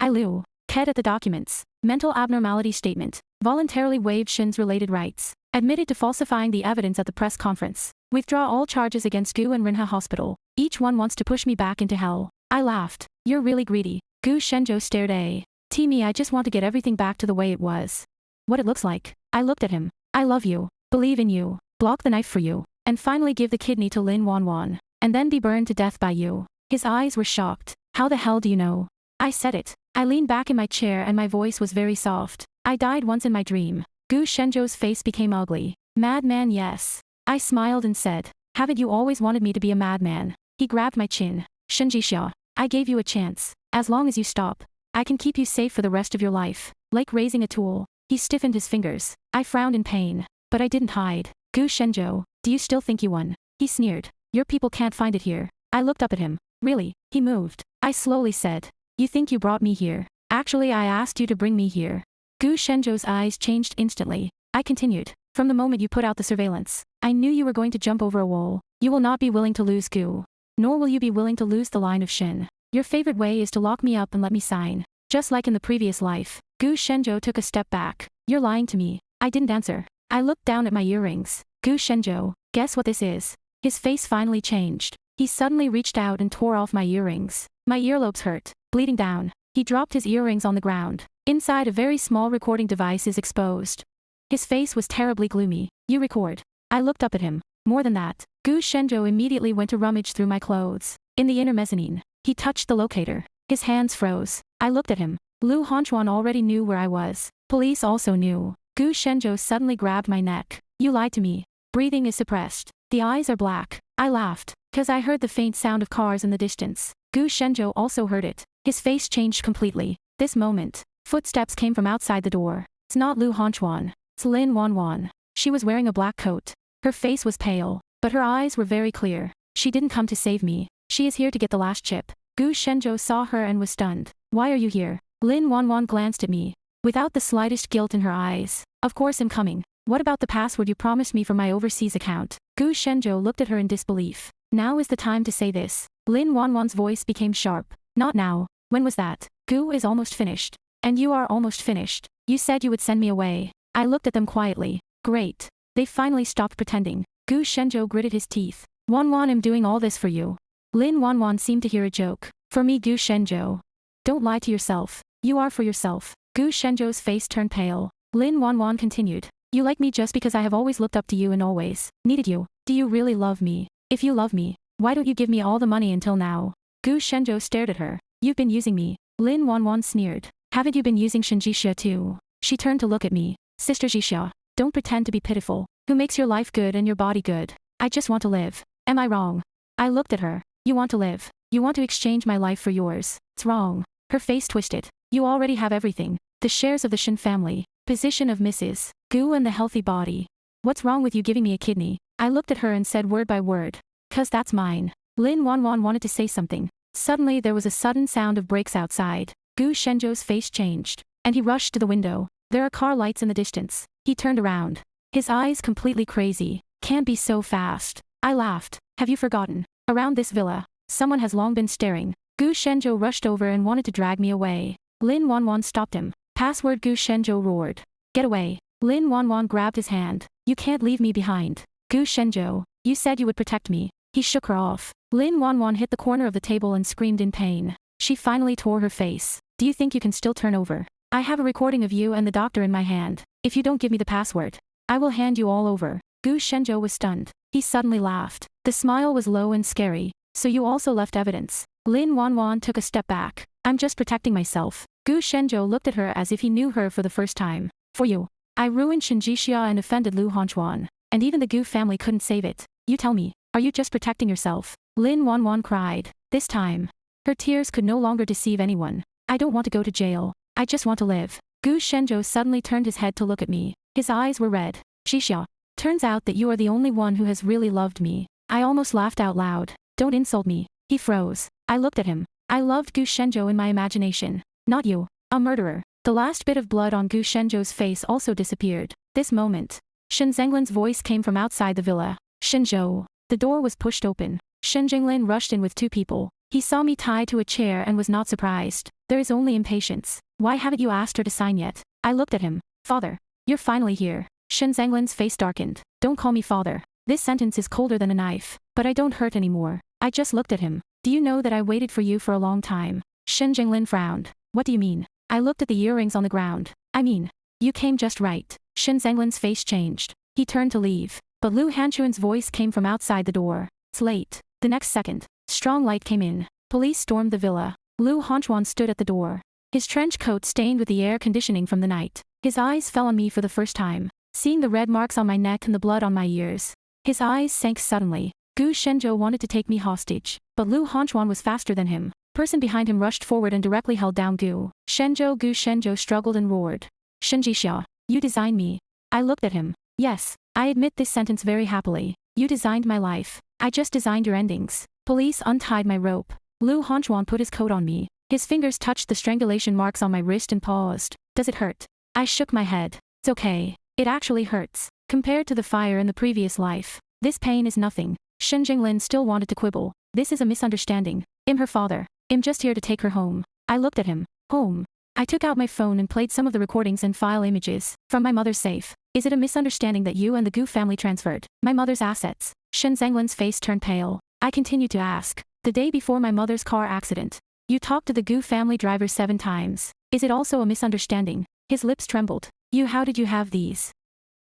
I looked at the documents. Mental abnormality statement. Voluntarily waived Shin's related rights. Admitted to falsifying the evidence at the press conference. Withdraw all charges against Gu and Rinha Hospital. Each one wants to push me back into hell. I laughed. You're really greedy. Gu Shenzhou stared at me. I just want to get everything back to the way it was. What it looks like. I looked at him. I love you. Believe in you. Block the knife for you. And finally give the kidney to Lin Wanwan. And then be burned to death by you. His eyes were shocked. How the hell do you know? I said it. I leaned back in my chair and my voice was very soft. I died once in my dream. Gu Shenzhou's face became ugly. Madman, yes. I smiled and said, haven't you always wanted me to be a madman? He grabbed my chin. Shin Jixia, I gave you a chance. As long as you stop, I can keep you safe for the rest of your life. Like raising a tool. He stiffened his fingers. I frowned in pain. But I didn't hide. Gu Shenzhou, do you still think you won? He sneered. Your people can't find it here. I looked up at him. Really? He moved. I slowly said, you think you brought me here? Actually, I asked you to bring me here. Gu Shenzhou's eyes changed instantly. I continued. From the moment you put out the surveillance, I knew you were going to jump over a wall. You will not be willing to lose Gu. Nor will you be willing to lose the line of Shin. Your favorite way is to lock me up and let me sign. Just like in the previous life. Gu Shenzhou took a step back. You're lying to me. I didn't answer. I looked down at my earrings. Gu Shenzhou, guess what this is? His face finally changed. He suddenly reached out and tore off my earrings. My earlobes hurt, bleeding down. He dropped his earrings on the ground. Inside, a very small recording device is exposed. His face was terribly gloomy. You record. I looked up at him. More than that, Gu Shenzhou immediately went to rummage through my clothes. In the inner mezzanine, he touched the locator. His hands froze. I looked at him. Lu Hanchuan already knew where I was. Police also knew. Gu Shenzhou suddenly grabbed my neck. You lied to me. Breathing is suppressed. The eyes are black. I laughed. 'Cause I heard the faint sound of cars in the distance. Gu Shenzhou also heard it. His face changed completely. This moment, footsteps came from outside the door. It's not Lu Honchuan. It's Lin Wanwan. She was wearing a black coat. Her face was pale, but her eyes were very clear. She didn't come to save me. She is here to get the last chip. Gu Shenzhou saw her and was stunned. Why are you here? Lin Wanwan glanced at me, without the slightest guilt in her eyes. Of course I'm coming. What about the password you promised me for my overseas account? Gu Shenzhou looked at her in disbelief. Now is the time to say this. Lin Wanwan's voice became sharp. Not now. When was that? Gu is almost finished. And you are almost finished. You said you would send me away. I looked at them quietly. Great. They finally stopped pretending. Gu Shenzhou gritted his teeth. Wanwan, I'm doing all this for you. Lin Wanwan seemed to hear a joke. For me, Gu Shenzhou. Don't lie to yourself. You are for yourself. Gu Shenzhou's face turned pale. Lin Wanwan continued. You like me just because I have always looked up to you and always needed you. Do you really love me? If you love me, why don't you give me all the money until now? Gu Shenzhou stared at her. You've been using me. Lin Wanwan sneered. Haven't you been using Shin Jixia too? She turned to look at me. Sister Jixia, don't pretend to be pitiful. Who makes your life good and your body good? I just want to live. Am I wrong? I looked at her. You want to live. You want to exchange my life for yours. It's wrong. Her face twisted. You already have everything. The shares of the Shin family, position of Mrs. Gu and the healthy body. What's wrong with you giving me a kidney? I looked at her and said word by word. 'Cause that's mine. Lin Wanwan wanted to say something. Suddenly there was a sudden sound of brakes outside. Gu Shenzhou's face changed, and he rushed to the window. There are car lights in the distance. He turned around. His eyes completely crazy. Can't be so fast. I laughed. Have you forgotten? Around this villa, someone has long been staring. Gu Shenzhou rushed over and wanted to drag me away. Lin Wanwan stopped him. Password, Gu Shenzhou roared. Get away. Lin Wanwan grabbed his hand. You can't leave me behind. Gu Shenzhou, you said you would protect me. He shook her off. Lin Wanwan hit the corner of the table and screamed in pain. She finally tore her face. Do you think you can still turn over? I have a recording of you and the doctor in my hand. If you don't give me the password, I will hand you all over. Gu Shenzhou was stunned. He suddenly laughed. The smile was low and scary. So you also left evidence. Lin Wanwan took a step back. I'm just protecting myself. Gu Shenzhou looked at her as if he knew her for the first time. For you. I ruined Shin Jixia and offended Lu Honchuan. And even the Gu family couldn't save it. You tell me, are you just protecting yourself? Lin Wanwan cried. This time. Her tears could no longer deceive anyone. I don't want to go to jail. I just want to live. Gu Shenzhou suddenly turned his head to look at me. His eyes were red. Jixia. Turns out that you are the only one who has really loved me. I almost laughed out loud. Don't insult me. He froze. I looked at him. I loved Gu Shenzhou in my imagination. Not you. A murderer. The last bit of blood on Gu Shenzhou's face also disappeared. This moment. Shen Zhenglin's voice came from outside the villa. Shenzhou. The door was pushed open. Shen Zhenglin rushed in with two people. He saw me tied to a chair and was not surprised. There is only impatience. Why haven't you asked her to sign yet? I looked at him. Father. You're finally here. Shen Zhenglin's face darkened. Don't call me father. This sentence is colder than a knife. But I don't hurt anymore. I just looked at him. Do you know that I waited for you for a long time? Shen Zhenglin frowned. What do you mean? I looked at the earrings on the ground. I mean, you came just right. Shen Zhenglin's face changed. He turned to leave. But Lu Hanchuan's voice came from outside the door. It's late. The next second, strong light came in. Police stormed the villa. Lu Hanchuan stood at the door. His trench coat stained with the air conditioning from the night. His eyes fell on me for the first time. Seeing the red marks on my neck and the blood on my ears. His eyes sank suddenly. Gu Shenzhou wanted to take me hostage. But Lu Hanchuan was faster than him. Person behind him rushed forward and directly held down Gu Shenzhou. Gu Shenzhou struggled and roared. Shen Jixia, you designed me. I looked at him. Yes, I admit this sentence very happily. You designed my life. I just designed your endings. Police untied my rope. Lu Hanchuan put his coat on me. His fingers touched the strangulation marks on my wrist and paused. Does it hurt? I shook my head. It's okay. It actually hurts. Compared to the fire in the previous life, this pain is nothing. Shen Jinglin still wanted to quibble. This is a misunderstanding. I'm her father. I'm just here to take her home. I looked at him. Home. I took out my phone and played some of the recordings and file images from my mother's safe. Is it a misunderstanding that you and the Gu family transferred my mother's assets? Shen Zhenglin's face turned pale. I continued to ask. The day before my mother's car accident, you talked to the Gu family driver 7 times. Is it also a misunderstanding? His lips trembled. How did you have these?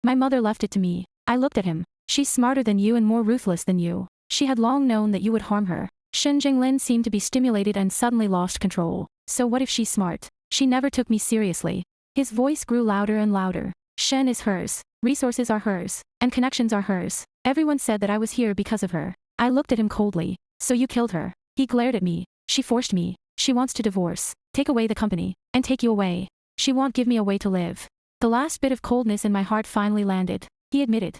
My mother left it to me. I looked at him. She's smarter than you and more ruthless than you. She had long known that you would harm her. Shen Jinglin seemed to be stimulated and suddenly lost control. So what if she's smart? She never took me seriously. His voice grew louder and louder. Shen is hers. Resources are hers. And connections are hers. Everyone said that I was here because of her. I looked at him coldly. So you killed her. He glared at me. She forced me. She wants to divorce, take away the company, and take you away. She won't give me a way to live. The last bit of coldness in my heart finally landed. He admitted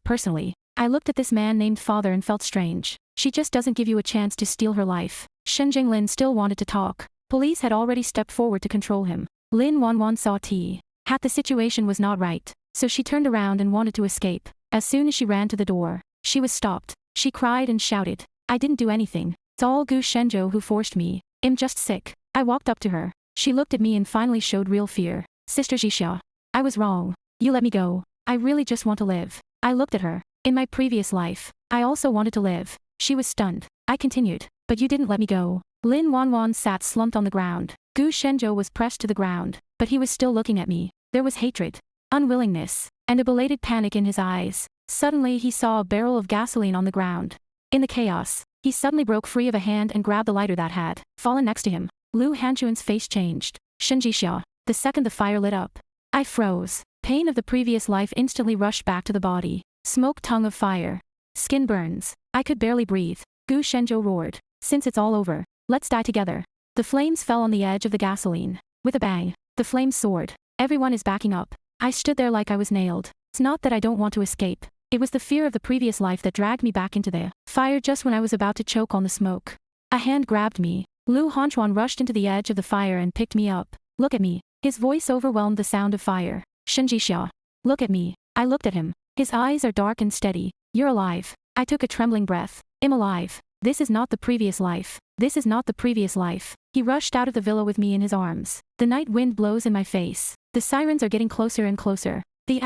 personally. I looked at this man named father and felt strange. She just doesn't give you a chance to steal her life. Shen Jinglin still wanted to talk. Police had already stepped forward to control him. Lin Wanwan saw the situation was not right, so she turned around and wanted to escape. As soon as she ran to the door, she was stopped. She cried and shouted, I didn't do anything. It's all Gu Shenzhou who forced me. I'm just sick. I walked up to her. She looked at me and finally showed real fear. Sister Jixia. I was wrong. You let me go. I really just want to live. I looked at her. In my previous life, I also wanted to live. She was stunned. I continued. But you didn't let me go. Lin Wanwan sat slumped on the ground. Gu Shenzhou was pressed to the ground, but he was still looking at me. There was hatred, unwillingness, and a belated panic in his eyes. Suddenly he saw a barrel of gasoline on the ground. In the chaos, he suddenly broke free of a hand and grabbed the lighter that had fallen next to him. Lu Hanchuan's face changed. Shenjixia. The second the fire lit up, I froze. Pain of the previous life instantly rushed back to the body. Smoke, tongue of fire. Skin burns. I could barely breathe. Gu Shenzhou roared. Since it's all over, let's die together. The flames fell on the edge of the gasoline. With a bang, the flames soared. Everyone is backing up. I stood there like I was nailed. It's not that I don't want to escape. It was the fear of the previous life that dragged me back into the fire just when I was about to choke on the smoke. A hand grabbed me. Lu Hanchuan rushed into the edge of the fire and picked me up. Look at me. His voice overwhelmed the sound of fire. Shenjixia. Look at me. I looked at him. His eyes are dark and steady. You're alive. I took a trembling breath. I'm alive. This is not the previous life. This is not the previous life. He rushed out of the villa with me in his arms. The night wind blows in my face. The sirens are getting closer and closer. The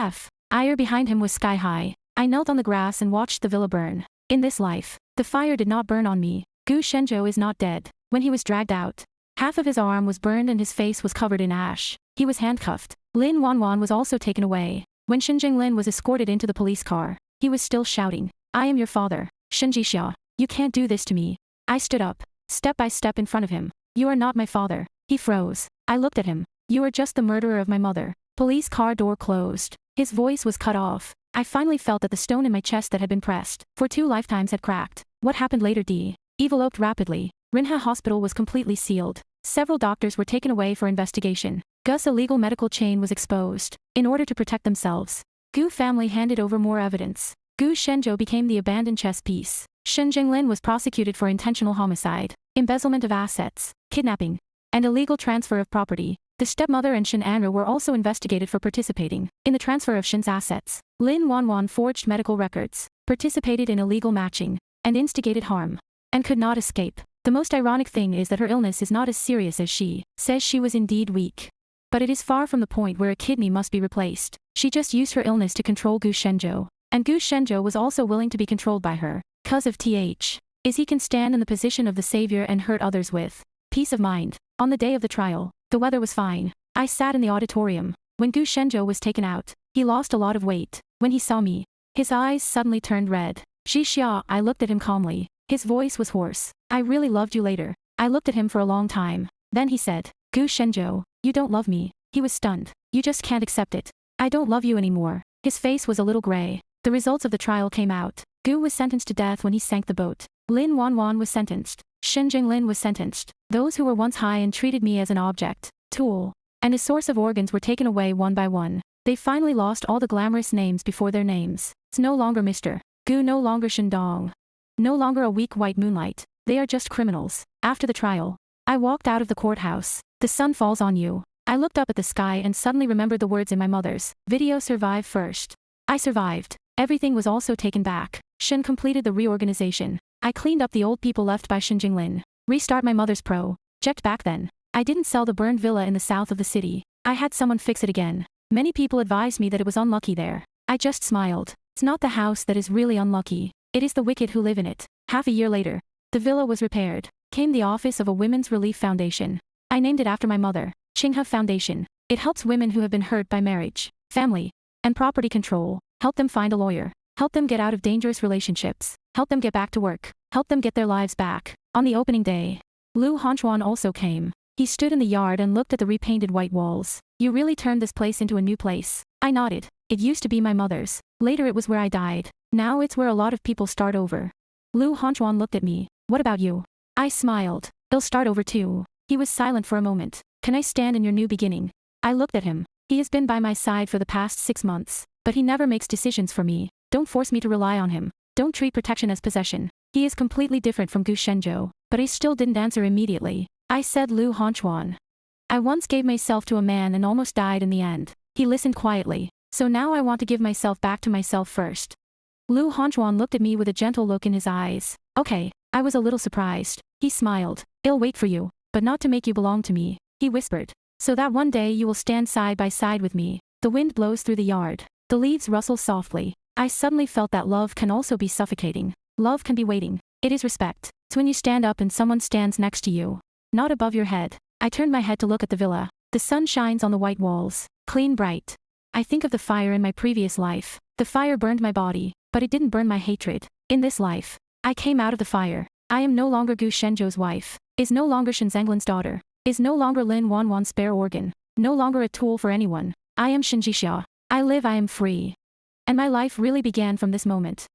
ire behind him was sky high. I knelt on the grass and watched the villa burn. In this life, the fire did not burn on me. Gu Shenzhou is not dead. When he was dragged out, half of his arm was burned and his face was covered in ash. He was handcuffed. Lin Wanwan was also taken away. When Shen Jinglin was escorted into the police car, he was still shouting, I am your father. Shenjixia. You can't do this to me. I stood up, step by step in front of him. You are not my father. He froze. I looked at him. You are just the murderer of my mother. Police car door closed. His voice was cut off. I finally felt that the stone in my chest that had been pressed for 2 lifetimes had cracked. What happened later? Developed rapidly. Rinha Hospital was completely sealed. Several doctors were taken away for investigation. Gus's illegal medical chain was exposed. In order to protect themselves, Gu family handed over more evidence. Gu Shenzhou became the abandoned chess piece. Shen Jinglin was prosecuted for intentional homicide, embezzlement of assets, kidnapping, and illegal transfer of property. The stepmother and Shen Anru were also investigated for participating in the transfer of Shen's assets. Lin Wanwan forged medical records, participated in illegal matching, and instigated harm, and could not escape. The most ironic thing is that her illness is not as serious as she says. She was indeed weak, but it is far from the point where a kidney must be replaced. She just used her illness to control Gu Shenzhou, and Gu Shenzhou was also willing to be controlled by her. Cause of he can stand in the position of the savior and hurt others with peace of mind. On the day of the trial, the weather was fine. I sat in the auditorium. When Gu Shenzhou was taken out, he lost a lot of weight. When he saw me, his eyes suddenly turned red. Jixia. I looked at him calmly. His voice was hoarse. I really loved you later. I looked at him for a long time. Then he said, Gu Shenzhou, you don't love me. He was stunned. You just can't accept it. I don't love you anymore. His face was a little gray. The results of the trial came out. Gu was sentenced to death when he sank the boat. Lin Wanwan was sentenced. Shen Jinglin was sentenced. Those who were once high and treated me as an object, tool, and a source of organs were taken away one by one. They finally lost all the glamorous names before their names. It's no longer Mr. Gu, no longer Shendong, no longer a weak white moonlight. They are just criminals. After the trial, I walked out of the courthouse. The sun falls on you. I looked up at the sky and suddenly remembered the words in my mother's video, survive first. I survived. Everything was also taken back. Shen completed the reorganization. I cleaned up the old people left by Shen Jinglin. Restart my mother's project back then. I didn't sell the burned villa in the south of the city. I had someone fix it again. Many people advised me that it was unlucky there. I just smiled. It's not the house that is really unlucky. It is the wicked who live in it. Half a year later, the villa was repaired. Came the office of a women's relief foundation. I named it after my mother, Qinghe Foundation. It helps women who have been hurt by marriage, family, and property control. Help them find a lawyer. Help them get out of dangerous relationships. Help them get back to work. Help them get their lives back. On the opening day, Lu Hanchuan also came. He stood in the yard and looked at the repainted white walls. You really turned this place into a new place. I nodded. It used to be my mother's. Later it was where I died. Now it's where a lot of people start over. Lu Honchuan looked at me. What about you? I smiled. They'll start over too. He was silent for a moment. Can I stand in your new beginning? I looked at him. He has been by my side for the past 6 months, but he never makes decisions for me. Don't force me to rely on him. Don't treat protection as possession. He is completely different from Gu Shenzhou, but he still didn't answer immediately. I said Lu Honchuan. I once gave myself to a man and almost died in the end. He listened quietly. So now I want to give myself back to myself first. Lu Honchuan looked at me with a gentle look in his eyes. Okay. I was a little surprised. He smiled. I'll wait for you, but not to make you belong to me, he whispered. So that one day you will stand side by side with me. The wind blows through the yard. The leaves rustle softly. I suddenly felt that love can also be suffocating. Love can be waiting. It is respect. It's when you stand up and someone stands next to you, not above your head. I turned my head to look at the villa. The sun shines on the white walls, clean bright. I think of the fire in my previous life. The fire burned my body, but it didn't burn my hatred. In this life, I came out of the fire. I am no longer Gu Shenzhou's wife. Is no longer Shen Zenglin's daughter. Is no longer Lin Wanwan's spare organ. No longer a tool for anyone. I am Shen Jixia. I live, I am free. And my life really began from this moment.